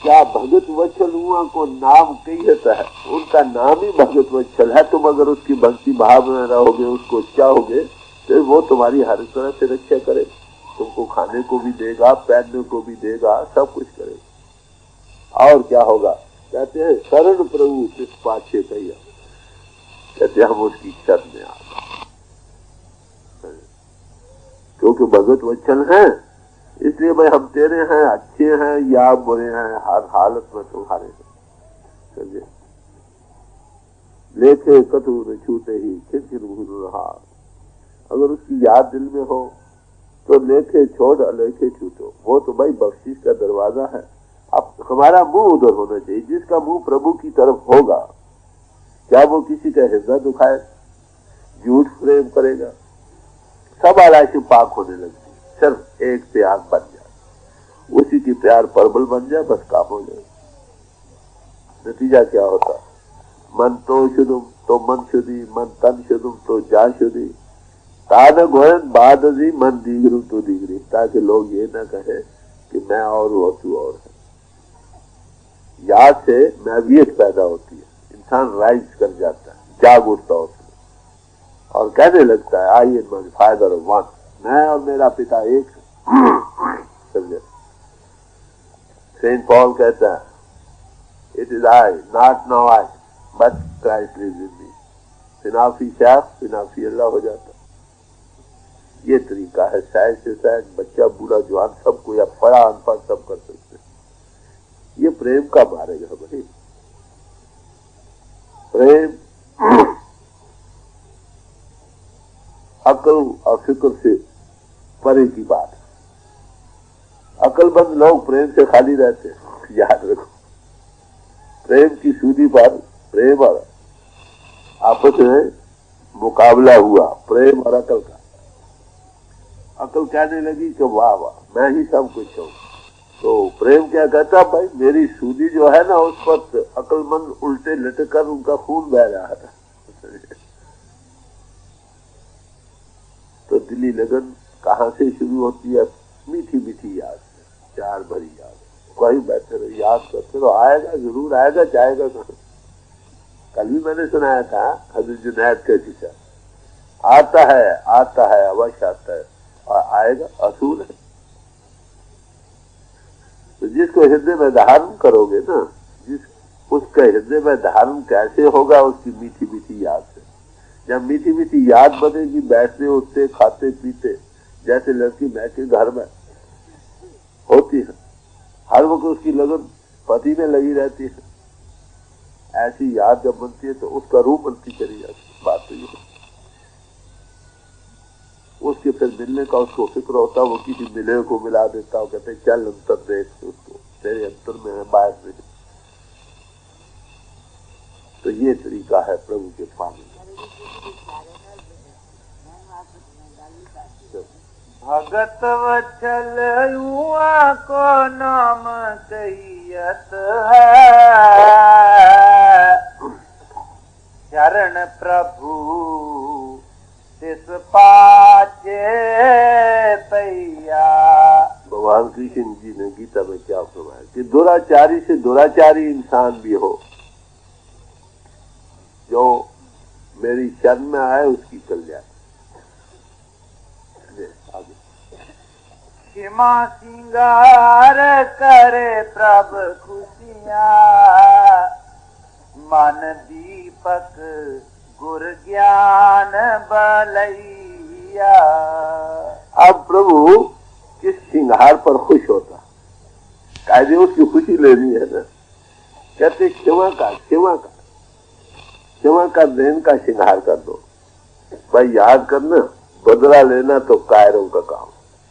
क्या भगत वत्सल हुआ को नाम कहता है, उनका नाम ही भगत वत्सल है। तुम अगर उसकी भक्ति भाव में रहोगे, उसको चाहोगे, तो वो तुम्हारी हर तरह से रक्षा करे। तुमको खाने को भी देगा, पहनने को भी देगा, सब कुछ करेगा। और क्या होगा? कहते हैं शरण प्रभु तिस पाछे कहिया। कहते हम उसकी शरण में आ गए, क्योंकि भगत वत्सल हैं। इसलिए भाई हम तेरे हैं, अच्छे हैं या बुरे हैं, हर हालत में तुम्हारे हैं। समझे? लेखे कथु न छूटे ही खिर खिर भूल रहा। अगर उसकी याद दिल में हो तो लेखे छोड़ अलेखे छूटो। वो तो भाई बख्शिश का दरवाजा है। अब हमारा मुंह उधर होना चाहिए। जिसका मुंह प्रभु की तरफ होगा, क्या वो किसी का हृदय दुखाए, झूठ प्रेम करेगा? सब आलाइशें पाक होने लगती, सिर्फ एक प्यार बन जाए, उसी की प्यार परबल बन जाए, बस काम हो जाए। नतीजा क्या होता? मन तो शुद्धम तो मन शुद्धि, मन तन शुद्धम तो जा शुद्धि, तान गोयन बाद दी मन दीगरू तो दीगरी, ताकि लोग ये ना कहे कि मैं और वो तू और है। याद से मैवियत पैदा होती है, इंसान राइज कर जाता है, जाग उठता है और कहने लगता है I am my father one, मैं और मेरा पिता एक समझे। सेंट पॉल कहता है it is I not now I but Christ lives in me. फिनाफी शैफ फिनाफी अल्लाह हो जाता। ये तरीका है, शायद से शायद बच्चा बूढ़ा जवान सबको, या पढ़ा अनपढ़ सब कर सकते हैं। ये प्रेम का मार्ग है भाई। प्रेम अकल और फिक्र से परे की बात है। अकलमंद लोग प्रेम से खाली रहते हैं, याद रखो। प्रेम की सूदी पर प्रेम और आपस में मुकाबला हुआ, प्रेम और अकल का। अकल कहने लगी कि वाह वाह मैं ही सब कुछ हूं, तो प्रेम क्या कहता, भाई मेरी सूदी जो है ना उस पर अकलमंद उल्टे लटक कर उनका खून बह रहा था। तो दिली लगन कहाँ से शुरू होती है? मीठी मीठी याद से, प्यार भरी याद। कहीं बैठे रहो, याद करते रहो, आएगा जरूर आएगा, जाएगा कहाँ। कल भी मैंने सुनाया था हज़रत जुनैद का किस्सा, आता है अवश्य आता है और आएगा, असूल है। तो जिसको हृदय में धारण करोगे ना, उसका हृदय में धारण कैसे होगा? उसकी मीठी मीठी याद से। जब मीठी मीठी याद बनेगी, बैठते उठते खाते पीते, जैसे लड़की मैके घर में होती है, हर वक्त उसकी लगन पति में लगी रहती है, ऐसी याद जब बनती है तो उसका रूप बनती चली जाती है। बात तो ये है। उसके फिर मिलने का उसको फिक्र होता, वो किसी मिले को मिला देता, वो कहते चल अंतर देख उसको, तेरे अंतर में है बाहर में। तो ये तरीका है प्रभु के पाने। भगत वत्सल युवा को नाम कहियत है, चरण प्रभु तिस पाचे पैया। भगवान कृष्ण जी ने गीता में क्या फरमाया कि दुराचारी से दुराचारी इंसान भी हो, जो मेरी शरण में आए उसकी कल्याण। क्षमा सिंगार करे प्रभ खुशियाँ, मन दीपक गुर ज्ञान बलैया। अब प्रभु किस श्रृंगार पर खुश होता? कायदे उसकी खुशी लेनी है ना। कहते क्षमा का देन का श्रृंगार कर दो भाई। याद करना, बदला लेना तो कायरों का काम,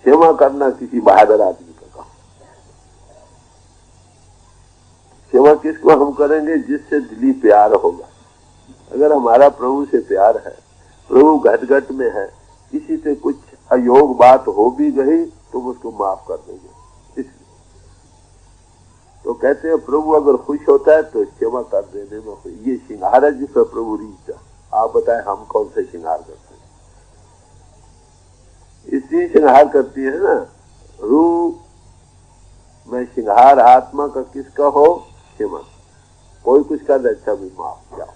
क्षमा करना किसी बहादुर आदमी का काम। क्षमा किसको हम करेंगे? जिससे दिली प्यार होगा। अगर हमारा प्रभु से प्यार है, प्रभु घट घट में है, किसी से कुछ अयोग बात हो भी गई तो उसको माफ कर देंगे। इसलिए तो कहते हैं प्रभु अगर खुश होता है तो क्षमा कर देने में खुश। ये श्रृंगार है जिसका प्रभु रीझता। आप बताएं हम कौन से श्रृंगार करते हैं? इसी श्रृंगार करती है ना रूप में। श्रृंगार आत्मा का किसका हो? क्षमा। कोई कुछ कर दे, अच्छा भी माफ जाओ।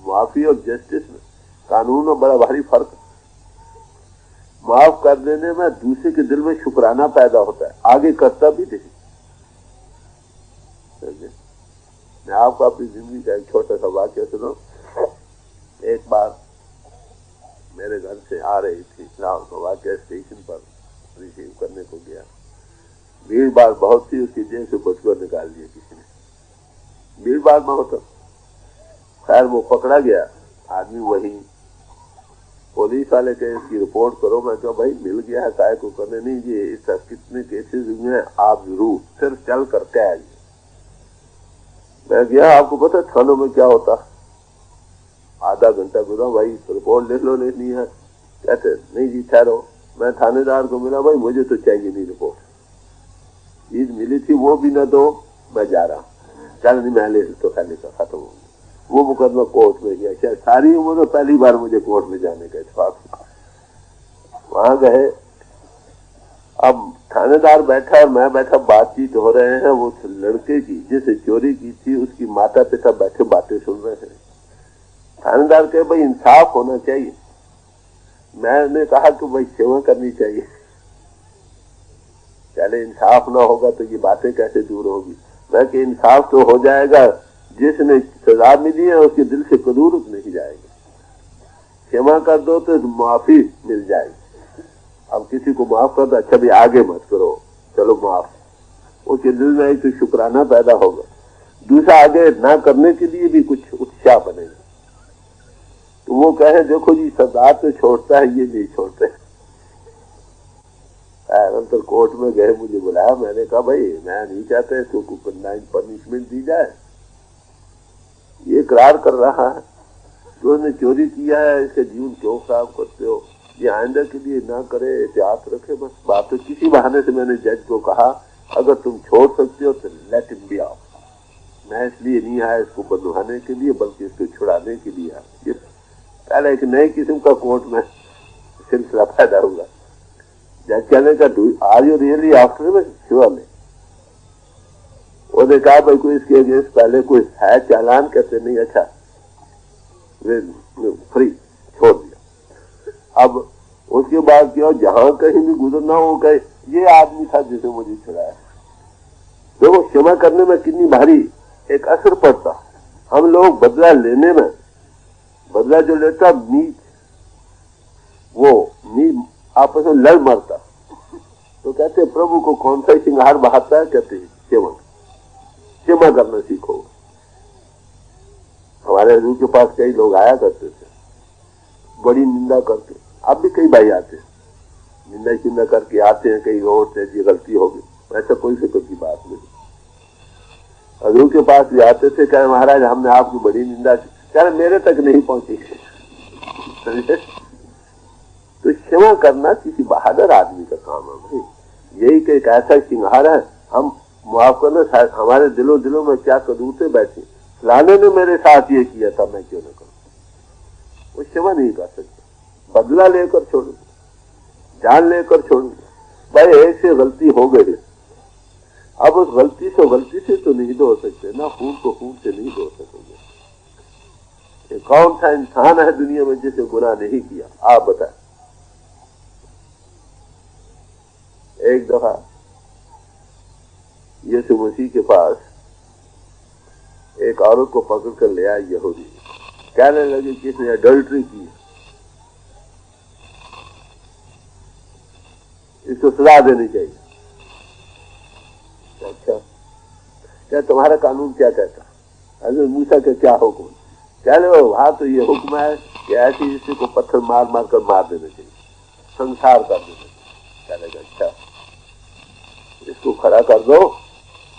माफी और जस्टिस में, कानून में बड़ा भारी फर्क है। माफ कर देने में दूसरे के दिल में शुक्राना पैदा होता है, आगे करता भी नहीं। मैं आपको अपनी जिंदगी का एक छोटा सा वाक्य सुनो। एक बार मेरे घर से आ रही थी, वाक्य स्टेशन पर रिसीव करने को गया। भीड़ भाड़ बहुत थी, उसकी जेब से बचुआ निकाल दिया किसी ने। भीड़ भाड़ में होता, खैर वो पकड़ा गया। आदमी वही पुलिस वाले के इसकी रिपोर्ट करो। मैं कहा भाई मिल गया है, काय को करने नहीं, ये इस कितने केसेस हुए हैं, आप जरूर सिर्फ चल करके आए। मैं गया, आपको पता थानों में क्या होता, आधा घंटा गुजरा, भाई रिपोर्ट लिख लो, नहीं है, कहते नहीं जी ठहरो। मैं थानेदार को मिला, भाई मुझे तो चाहिए नहीं रिपोर्ट, चीज मिली थी वो भी न दो, मैं जा रहा हूँ। चल नहीं मैं ले तो खाली का खत्म हो गया। वो मुकदमा कोर्ट में गया, शायद सारी उम्र में पहली बार मुझे कोर्ट में जाने का इत्तेफाक हुआ। वहां गए, अब थानेदार बैठा और मैं बैठा, बातचीत हो रहे हैं। वो लड़के की जिसे चोरी की थी उसकी माता पिता बैठे बातें सुन रहे हैं। थानेदार कहे भाई इंसाफ होना चाहिए। मैंने कहा कि भाई सेवा करनी चाहिए, चले इंसाफ ना होगा तो ये बातें कैसे दूर होगी। मैं कि इंसाफ तो हो जाएगा, जिसने सजा मिली है उसके दिल से कदूर नहीं जाएगी, क्षमा कर दो तो माफी मिल जाएगी। अब किसी को माफ कर दो, अच्छा भी आगे मत करो, चलो माफ, उसके दिल में एक तो शुक्राना पैदा होगा, दूसरा आगे ना करने के लिए भी कुछ उत्साह बनेगा। तो वो कहे देखो जी सजा तो छोड़ता है, ये नहीं छोड़ते। अंतर कोर्ट में गए, मुझे बुलाया, मैंने कहा भाई मैं नहीं चाहता इसको कंडाइन पनिशमेंट दी जाए, ये इकरार कर रहा है तो उसने चोरी किया है, इसका जीवन क्यों खराब करते हो, ये आइंदा के लिए ना करे, एहतियात रखे बस बात। तो किसी बहाने से मैंने जज को कहा अगर तुम छोड़ सकते हो तो लेट हिम बी आउट। मैं इसलिए नहीं आया इसको बंधवाने के लिए, बल्कि इसको छुड़ाने के लिए आया। ये पहले एक नई किस्म का कोर्ट में सिलसिला पैदा हुआ। जज कहने का आर यू रियली आफ्टर में, श्योरली। उसने कहा भाई कोई इसके अगेंस्ट पहले कोई है चालान, कहते नहीं, अच्छा फ्री छोड़ दिया। अब उसके बाद क्या, जहां कहीं भी गुजरना हो कहे ये आदमी था जिसे मुझे छुड़ाया। देखो क्षमा करने में कितनी भारी एक असर पड़ता। हम लोग बदला लेने में, बदला जो लेता नीच, वो नीच आपस में लड़ मरता। तो कहते प्रभु को कौन सा सिंगार बहाता है, कहते क्षमा, क्षमा करना सीखो। हमारे हजूर के पास कई लोग आया करते थे, बड़ी निंदा करके, अब भी कई भाई आते हैं निंदा चिंदा करके आते हैं, कई रोड से जी गलती होगी, ऐसा कोई फिक्र की बात नहीं। हजूर के पास भी आते थे, कहे महाराज हमने आपकी बड़ी निंदा की, कह मेरे तक नहीं पहुंची। तो क्षमा करना किसी बहादुर आदमी का काम है भाई, यही कि एक ऐसा सिंगार है। हम माफ करना, हमारे दिलों में क्या कदूते बैठे, फलाने ने मेरे साथ ये किया था, मैं क्यों न करूं। वो क्षमा नहीं कर सकते, बदला लेकर छोड़ूंगा, जान लेकर छोड़ूंगा। भाई एक से गलती हो गई, अब उस गलती से तो नहीं धो सकते ना, खून को खून से नहीं धो सकेंगे। कौन सा इंसान है दुनिया में जिसे गुनाह नहीं किया, आप बताएं। एक दफा यीशु मसीह के पास एक औरत को पकड़ कर ले आए यहूदी, कहने लगे कि इसने अडल्ट्री की, इसको सजा देनी चाहिए। अच्छा क्या तुम्हारा कानून क्या कहता, हज़रत मूसा का क्या हुक्म? कह लो वहां तो ये हुक्म है कि ऐसी किसी को पत्थर मार मार कर मार देना चाहिए, संसार कर देना चाहिए। कहने अच्छा इसको खड़ा कर दो,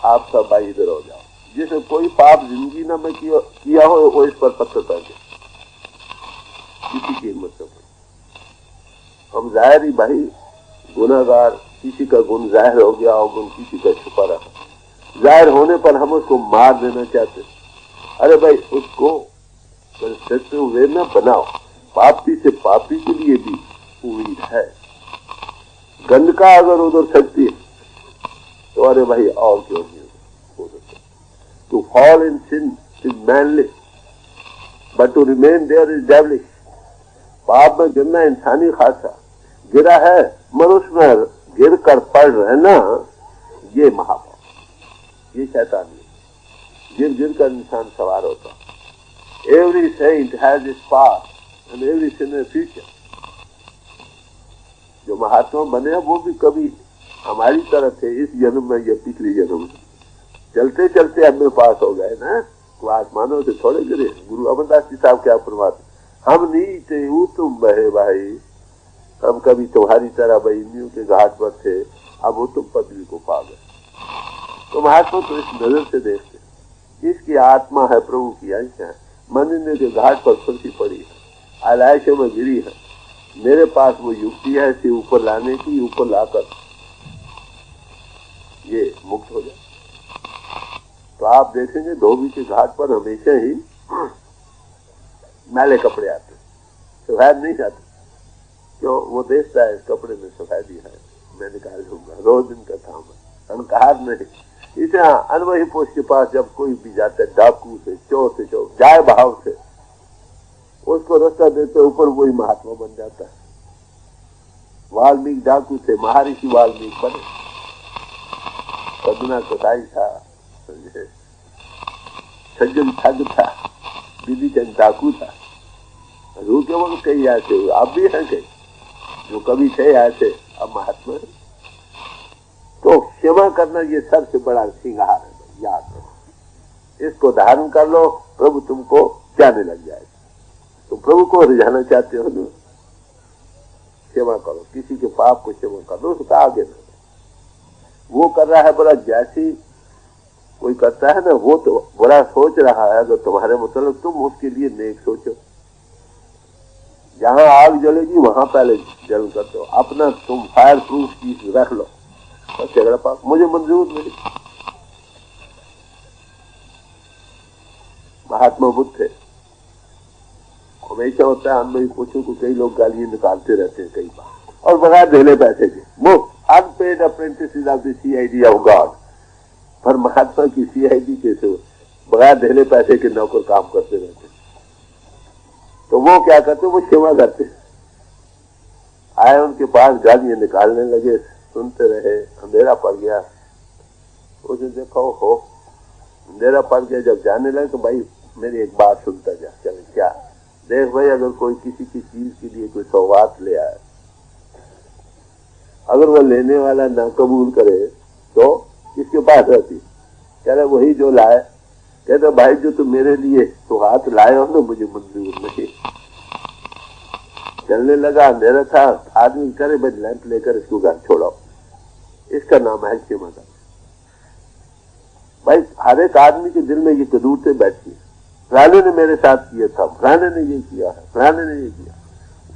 आप सब भाई इधर हो जाओ, जिसे कोई पाप जिंदगी न में किया हो वो इस पर पत्थर कर दे, किसी की हिम्मत न हो। हम जाहिर ही भाई गुनाहगार, किसी का गुण जाहिर हो गया और गुण किसी का छुपा रहा, जाहिर होने पर हम उसको मार देना चाहते। अरे भाई उसको वे न बनाओ, पापी से पापी के लिए भी उम्मीद है। गंद का अगर उधर सकती है तो अरे भाई और क्यों नहीं हो सकता। To fall in sin is manly but to remain there is devilish. पाप में गिरना इंसानी खासा, गिरा है मनुष्य में गिर कर पड़ रहना ये महापाप, ये शैतानी। गिर गिर कर इंसान सवार होता। Every saint has its past and every sinner future. जो महात्मा बने हैं वो भी कभी हमारी तरह थे, इस जन्म में या पिछले जन्म में चलते चलते हमें पास हो गए ना, वो आसमानों से थोड़े गिरे। गुरु अमरदास जी साहब क्या फरमाते, हम नीचे तुम बहे भाई, हम कभी तुम्हारी तरह बहनियों के घाट पर थे, अब वो तुम पदवी को पा गए। तो महात्मा तो इस नजर से देखते, इसकी आत्मा है प्रभु की अंश है, मंदिर के घाट पर फंसी पड़ी है, आलाइशों में गिरी है, मेरे पास वो युक्ति है इसे ऊपर लाने की, ऊपर लाकर ये मुक्त हो जाए। तो आप देखेंगे धोबी के घाट पर हमेशा ही मैले कपड़े आते, सफेद नहीं आते। क्यों? वो देखता है इस कपड़े में सफेदी है, मैं निकाल लूंगा, रोज दिन का काम है, अहंकार नहीं। इसे अनवही पोष के पास जब कोई भी जाता है, डाकू से चोर जाए भाव से उसको रास्ता देते, ऊपर वही महात्मा बन जाता है। वाल्मीकि डाकू थे, महर्षि वाल्मीकि बने। सदना कसाई था, सज्जन ठग था, दीदी चंद डाकू था। रूके वक्त कई आए थे, आप भी हैं कई जो कभी थे आए थे, अब महात्मा है। तो क्षमा करना ये सबसे बड़ा श्रृंगार है, याद रखो। इसको धारण कर लो, प्रभु तुमको जाने लग जाएगा। तो प्रभु को रिझाना चाहते हो ना, क्षमा करो, किसी के पाप को क्षमा कर दो, उसका आगे ना। वो कर रहा है बुरा, जैसी कोई करता है ना, वो तो बुरा सोच रहा है, अगर तुम्हारे मतलब तुम उसके लिए नेक सोचो। जहां आग जलेगी वहां पहले जल कर दो, अपना तुम फायर प्रूफ चीज रख लो। बस झगड़ा पाप मुझे मंजूर नहीं। महात्मा बुद्ध थे, हमेशा होता है, हम पूछो को कई लोग गालियां निकालते रहते हैं कई बार, और बगैर देने पैसे के, वो unpaid apprentice of the CID of God. पर महात्मा की CID कैसे बगैर देने पैसे के नौकर काम करते रहते। तो वो क्या करते, वो क्षमा करते। आए उनके पास, गालियां निकालने लगे, सुनते रहे, अंधेरा पड़ गया। उसे देखो हो अंधेरा पड़ गया, जब जाने लगे तो भाई मेरी एक बात सुनता जा। चले क्या? देख भाई, अगर कोई किसी की चीज के लिए कोई सौगात ले आए, अगर वो लेने वाला ना कबूल करे तो किसके पास रहती? कह रहे वही जो लाए। कहते भाई जो तुम मेरे लिए सौगात लाए हो ना, मुझे मंजूर नहीं। चलने लगा, अंधेरा था, आदमी करे भाई लैंप लेकर इसको घर छोड़ो, इसका नाम है क्षमा। भाई हर एक आदमी के दिल में ये कदूरते बैठी है, फलाने ने मेरे साथ किया था, फलाने ने ये किया है, फलाने ने ये किया,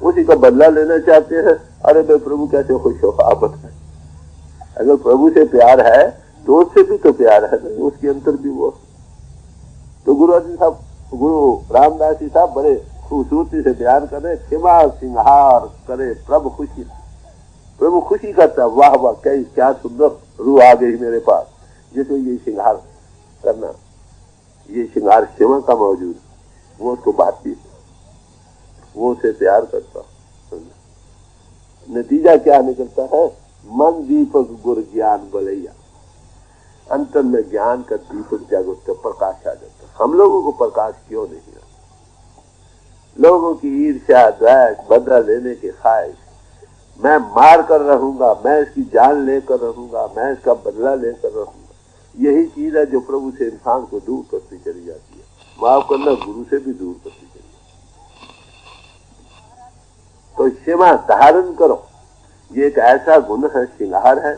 उसी का बदला लेना चाहते हैं। अरे भाई प्रभु कैसे खुश हो, आप बताएं। अगर प्रभु से प्यार है तो उससे भी तो प्यार है ना, उसके अंतर भी वो। तो गुरु अर्जुन साहब, गुरु रामदास जी साहब बड़े खूबसूरती से बयान कर रहे, क्षमा सिंहार करे प्रभु खुशी। प्रभु खुशी करता, वाह वाह क्या सुंदर रूह आ गई मेरे पास, जिसमें ये श्रृंगार करना, ये श्रृंगार क्षमा का मौजूद, वो उसको बातचीत, वो उसे प्यार करता। नतीजा क्या निकलता है? मन दीपक गुर ज्ञान बलैया, अंतर में ज्ञान का दीपक जागो तो प्रकाश आ जाता। हम लोगों को प्रकाश क्यों नहीं है? लोगों की ईर्ष्या, द्वेष, बदला लेने की ख्वाहिश, मैं मार कर रहूंगा, मैं इसकी जान लेकर रहूंगा, मैं इसका बदला लेकर रहूंगा, यही चीज है जो प्रभु से इंसान को दूर करती चली जाती है। माफ करना गुरु से भी दूर करती चली जाती है। तो क्षमा धारण करो, ये एक ऐसा गुण है, श्रृंगार है,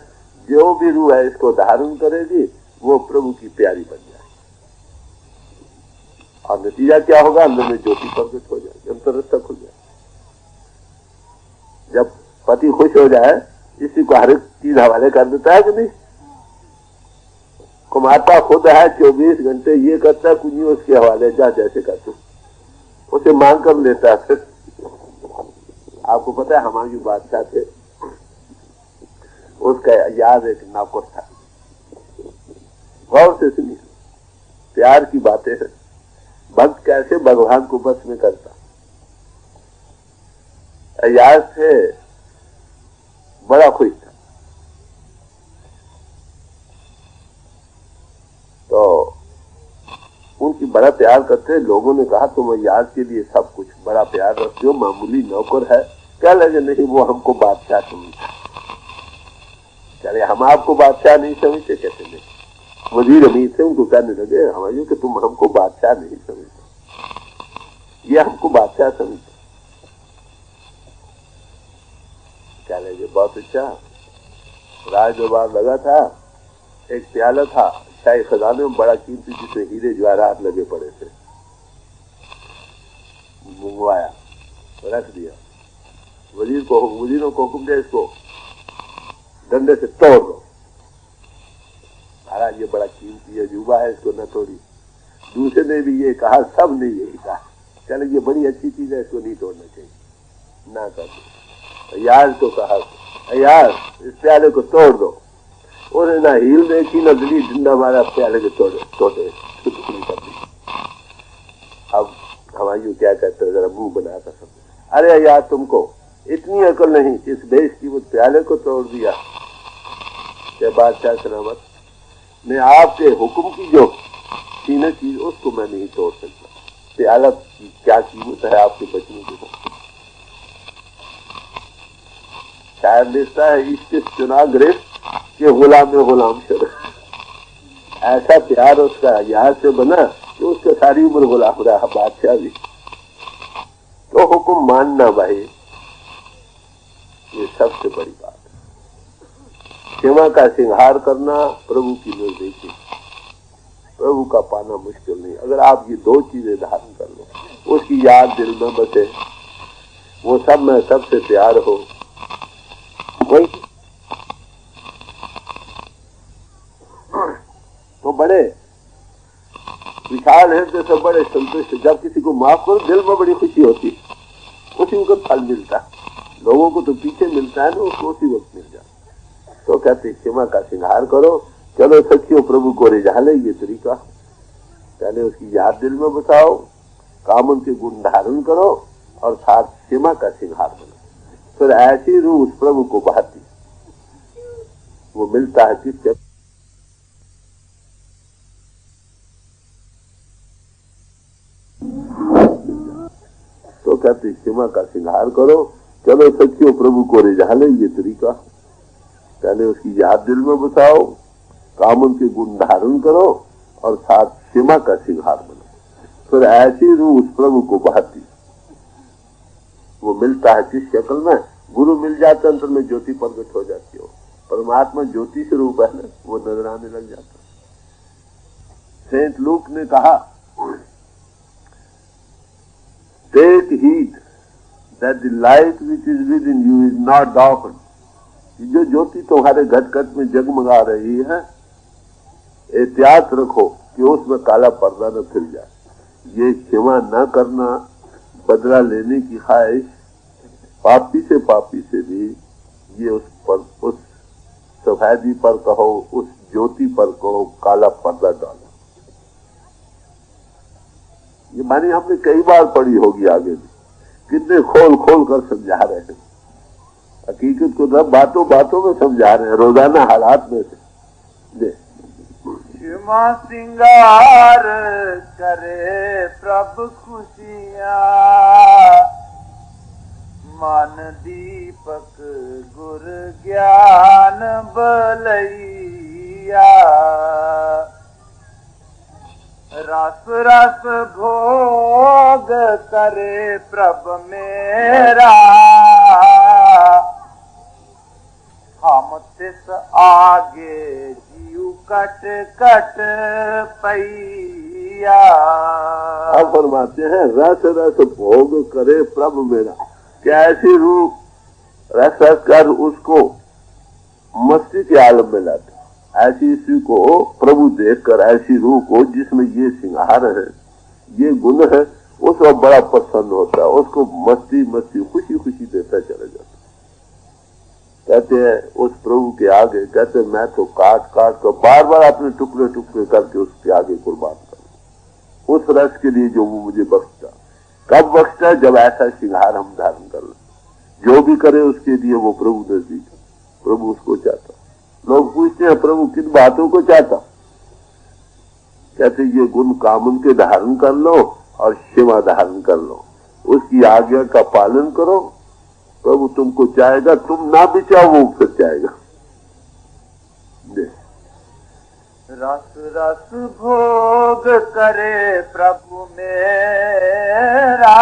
जो भी रूह है इसको धारण करेगी वो प्रभु की प्यारी बन जाएगी। और नतीजा क्या होगा? अंदर में ज्योति प्रकट हो जाएगी, अंतरस्था खुल जाएगी। जब पति खुश हो जाए, इसी को हर एक चीज हवाले कर देता है कि नहीं? कुमाता खुद है, 24 घंटे ये करता है, कुछ नहीं उसके हवाले, जा जैसे कर तू, उसे मांग कर लेता है। फिर आपको पता है हमारे बादशाह थे, उसका याद एक नौकर था, गौर से सुनिए, प्यार की बातें हैं। भक्त कैसे भगवान को बस में करता। याद थे, बड़ा खुश था। तो उनकी बड़ा प्यार करते। लोगों ने कहा तुम याद के लिए सब कुछ बड़ा प्यार रखते हो, मामूली नौकर है। क्या लगे? नहीं, वो हमको बादशाह समझता। चले हम आपको बादशाह नहीं समझते? कहते नहीं। वजीर अमीर से उनको कहने लगे, हमारे कि तुम हमको बादशाह नहीं समझते। ये हमको बादशाह समझते। क्या लगे, बहुत अच्छा राज दरबार लगा था, एक प्याला था शाही खजाने में बड़ा कीमती, जिसमें हीरे जवाहरात लगे पड़े थे। मंगवाया, रख दिया, वजीरों को हुक्म दिया, इसको डंडे से तोड़ दो। महाराज ये बड़ा कीमती अजूबा है, इसको न तोड़ी। दूसरे ने भी ये कहा, सब ने यही कहा, चलो ये बड़ी अच्छी चीज है, इसको नहीं तोड़ना चाहिए, ना कर दो। यार को कहा, यार इस प्याले को तोड़ दो। उन्हें ना हील देखी ना दिली, डंडा मारा, प्याले के तोड़े कर दी। अब हमारी क्या कहते हैं, जरा मुंह बनाता सब, अरे यार तुमको इतनी अकल नहीं, इस देश की वो प्याले को तोड़ दिया। क्या बादशाह सलामत, मैं आपके हुक्म की जो सीने चीज उसको मैं नहीं तोड़ सकता। प्याला की क्या कीमत है आपके बचने के साथ। शायर लिखता है, इसके चुना गिरफ्त के गुलाम शर। ऐसा प्यार उसका यहाँ से बना कि उसका सारी उम्र गुलाम रहा बादशाह भी। तो हुक्म मानना भाई, ये सबसे बड़ी बात है। क्षमा का श्रृंगार करना प्रभु की निर्देश, प्रभु का पाना मुश्किल नहीं। अगर आप ये दो चीजें धारण कर लो, उसकी याद दिल में बसे, वो सब में सबसे प्यार हो, कोई तो बड़े विशाल हृदय से बड़े संतुष्ट। जब किसी को माफ करो दिल में बड़ी खुशी होती, उसी को फल मिलता। लोगों को तो पीछे मिलता है ना, उसको उसी वक्त मिल जाता। तो कहते क्षमा का श्रृंगार करो, चलो सखियों प्रभु को रिझा ले। ये तरीका, पहले उसकी याद दिल में बसाओ, कामन के गुण धारण करो और साथ क्षमा का श्रृंगार करो। फिर ऐसी रूह उस प्रभु को बहाती, वो मिलता है किससे? तो कहते क्षमा का श्रृंगार करो, चलो सखियों प्रभु को रिझा ले। ये तरीका, पहले उसकी याद दिल में बसाओ, कामन के गुण धारण करो और साथ क्षमा का श्रृंगार बनो। फिर ऐसी रूह उस प्रभु को बहाती, वो मिलता है किस शक्ल में? गुरु मिल जाता, अंतर में ज्योति प्रकट हो जाती हो। परमात्मा ज्योति से रूप है ना, वो नजर आने लग जाता। सेंट लूक ने कहा, take heed that the light which is within you is not darken. जो ज्योति तुम्हारे घट घट में जगमगा रही है, एहतियात रखो कि उसमें काला पर्दा न फिर जाए। ये क्षमा न करना, बदला लेने की ख्वाहिश, पापी से भी ये उस सफेदी पर कहो, उस ज्योति पर कहो, काला पर्दा डालो। ये मानी हमने कई बार पढ़ी होगी, आगे भी कितने खोल खोल कर समझा रहे हैं। हकीकत को तो बातों बातों में समझा रहे हैं, रोजाना हालात में से। क्षमा श्रृंगार करे प्रभु खुशियाँ, मन दीपक गुर ज्ञान बलैया। रस रस भोग करे प्रभ मेरा, हम तिस आगे जीव कट कट पैया। अब फरमाते हैं, रस रस भोग करे प्रभु मेरा। क्या ऐसी रूह रस रस कर उसको मस्ती के आलम में लाते, ऐसी इसी को प्रभु देखकर, ऐसी रूह को जिसमें ये श्रृंगार है, ये गुण है, उसको बड़ा पसंद होता है, उसको मस्ती मस्ती खुशी खुशी देता चला जाता। कहते हैं उस प्रभु के आगे, कहते हैं मैं तो काट काट कर बार बार अपने टुकड़े टुकड़े करके उसके आगे कुर्बान करूं, उस रस के लिए जो वो मुझे बख्शता। कब बख्शता है? जब ऐसा श्रृंगार हम धारण कर ले। जो भी करे उसके लिए वो प्रभु नजदीक, प्रभु उसको चाहता। लोग पूछते हैं प्रभु किन बातों को चाहता? कहते ये गुण कामन के धारण कर लो और क्षमा धारण कर लो, उसकी आज्ञा का पालन करो, प्रभु तुमको चाहेगा। तुम ना भी चाहो वो फिर चाहेगा। रस रस भोग करे प्रभु मेरा,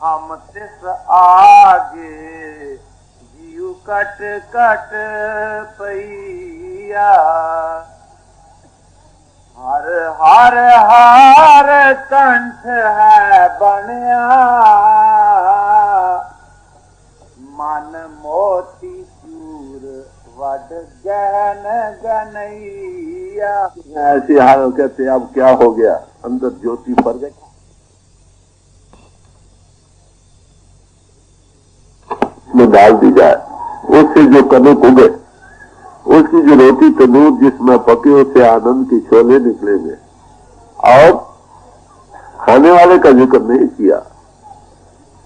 हम तिस आगे जीव कट कट पैया। हर हर हर कंठ है बनिया, मन मोती चूर वड गहन गनैया। ऐसे हाल कहते अब क्या हो गया, अंदर ज्योति पर गई, उसमें डाल दी जाए, उससे जो कनक उगे, उसकी जो रोटी तंदूर जिसमें पके उससे आनंद के शोले निकलेंगे। और खाने वाले का जिक्र नहीं किया,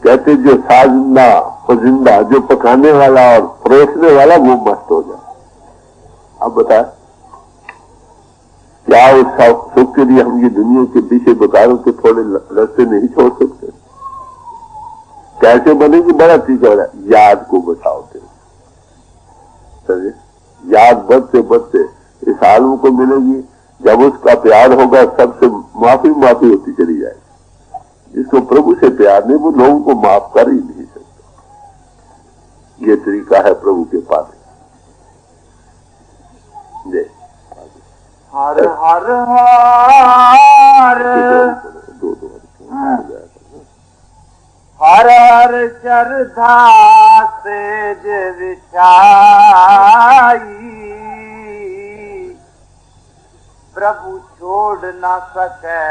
कहते जो साजिंदा और जिंदा, जो पकाने वाला और परोसने वाला वो मस्त हो जाए। अब बताए क्या उस सुख के लिए हम ये दुनिया के पीछे बेकारों के थोड़े रास्ते नहीं छोड़ सकते? कैसे बनेगी? बड़ा चीज हो रहा है, याद को बचाओ थे, याद बढ़ते बढ़ते इस आलू को मिलेगी। जब उसका प्यार होगा सबसे माफी होती चली जाएगी। जिसको प्रभु से प्यार नहीं वो लोगों को माफ कर ही नहीं सकता। ये तरीका है प्रभु के पास। जय हर हर हर हर हर श्रद्धा सेज विछाई, प्रभु छोड़ न सके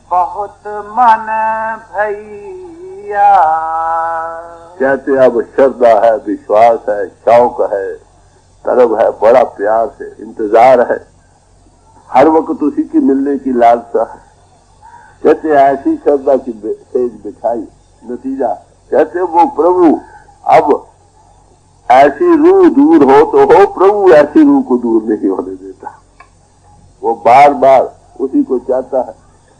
बहुत मन भैया। कहते अब श्रद्धा है, विश्वास है, शौक है, तरब है, बड़ा प्यार से इंतजार है, हर वक्त उसी की मिलने की लालसा है। कहते ऐसी श्रद्धा की सेज बिछाई, नतीजा कहते वो प्रभु अब ऐसी रूह दूर हो तो हो, प्रभु ऐसी रूह को दूर नहीं होने देता। वो बार बार उसी को चाहता है।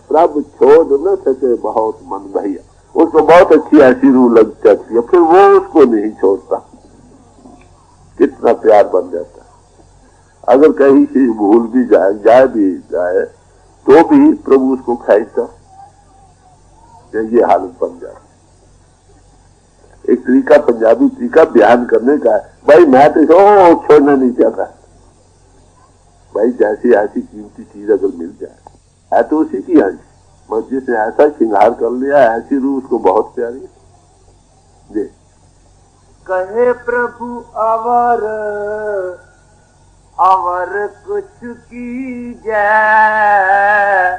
प्रभु छोड़ न सके बहुत मन भैया, उसको बहुत अच्छी ऐसी रूह लग जाती है, फिर वो उसको नहीं छोड़ता। कितना प्यार बन जाता है। अगर कहीं चीज भूल भी जाए तो भी प्रभु उसको खींचता, ये हालत बन जाए। एक तरीका पंजाबी तरीका बयान करने का है, भाई मैं तो छोड़ना नहीं चाहता। भाई जैसी ऐसी कीमती चीज अगर मिल जाए है तो उसी की अंश, बस जिसने ऐसा श्रृंगार कर लिया ऐसी रूह उसको बहुत प्यारी है। कहे प्रभु अवर अवर कुछ की जय,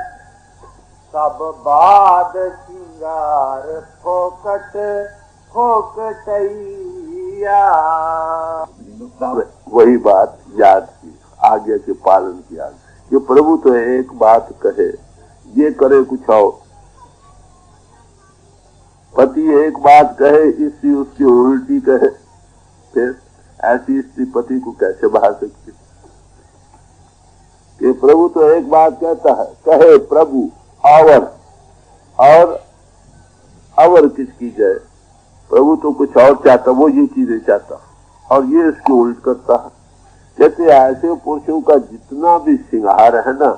सब बाद श्रृंगार फोकट फोकटैया। वही बात याद की, आज्ञा के पालन की याद कि प्रभु तो एक बात कहे ये करे कुछ और, पति एक बात कहे स्त्री उसकी उल्टी कहे, फिर ऐसी स्त्री पति को कैसे बहा सकती? कि प्रभु तो एक बात कहता है, कहे प्रभु और अवर किसकी जय। प्रभु तो कुछ और चाहता, वो ये चीजें चाहता और ये इसके उल्ट करता है। कहते ऐसे पुरुषों का जितना भी श्रृंगार है ना,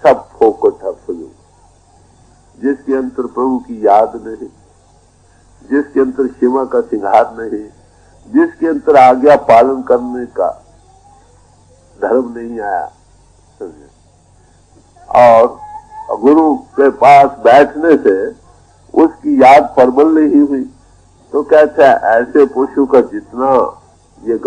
सब फोकट है, फजूल। जिसके अंतर प्रभु की याद नहीं, जिसके अंतर शिवा का श्रृंगार नहीं, जिसके अंतर आज्ञा पालन करने का धर्म नहीं आया, समझे। और गुरु के पास बैठने से उसकी याद प्रबल नहीं हुई, तो कहते हैं ऐसे पुरुषों का जितना ये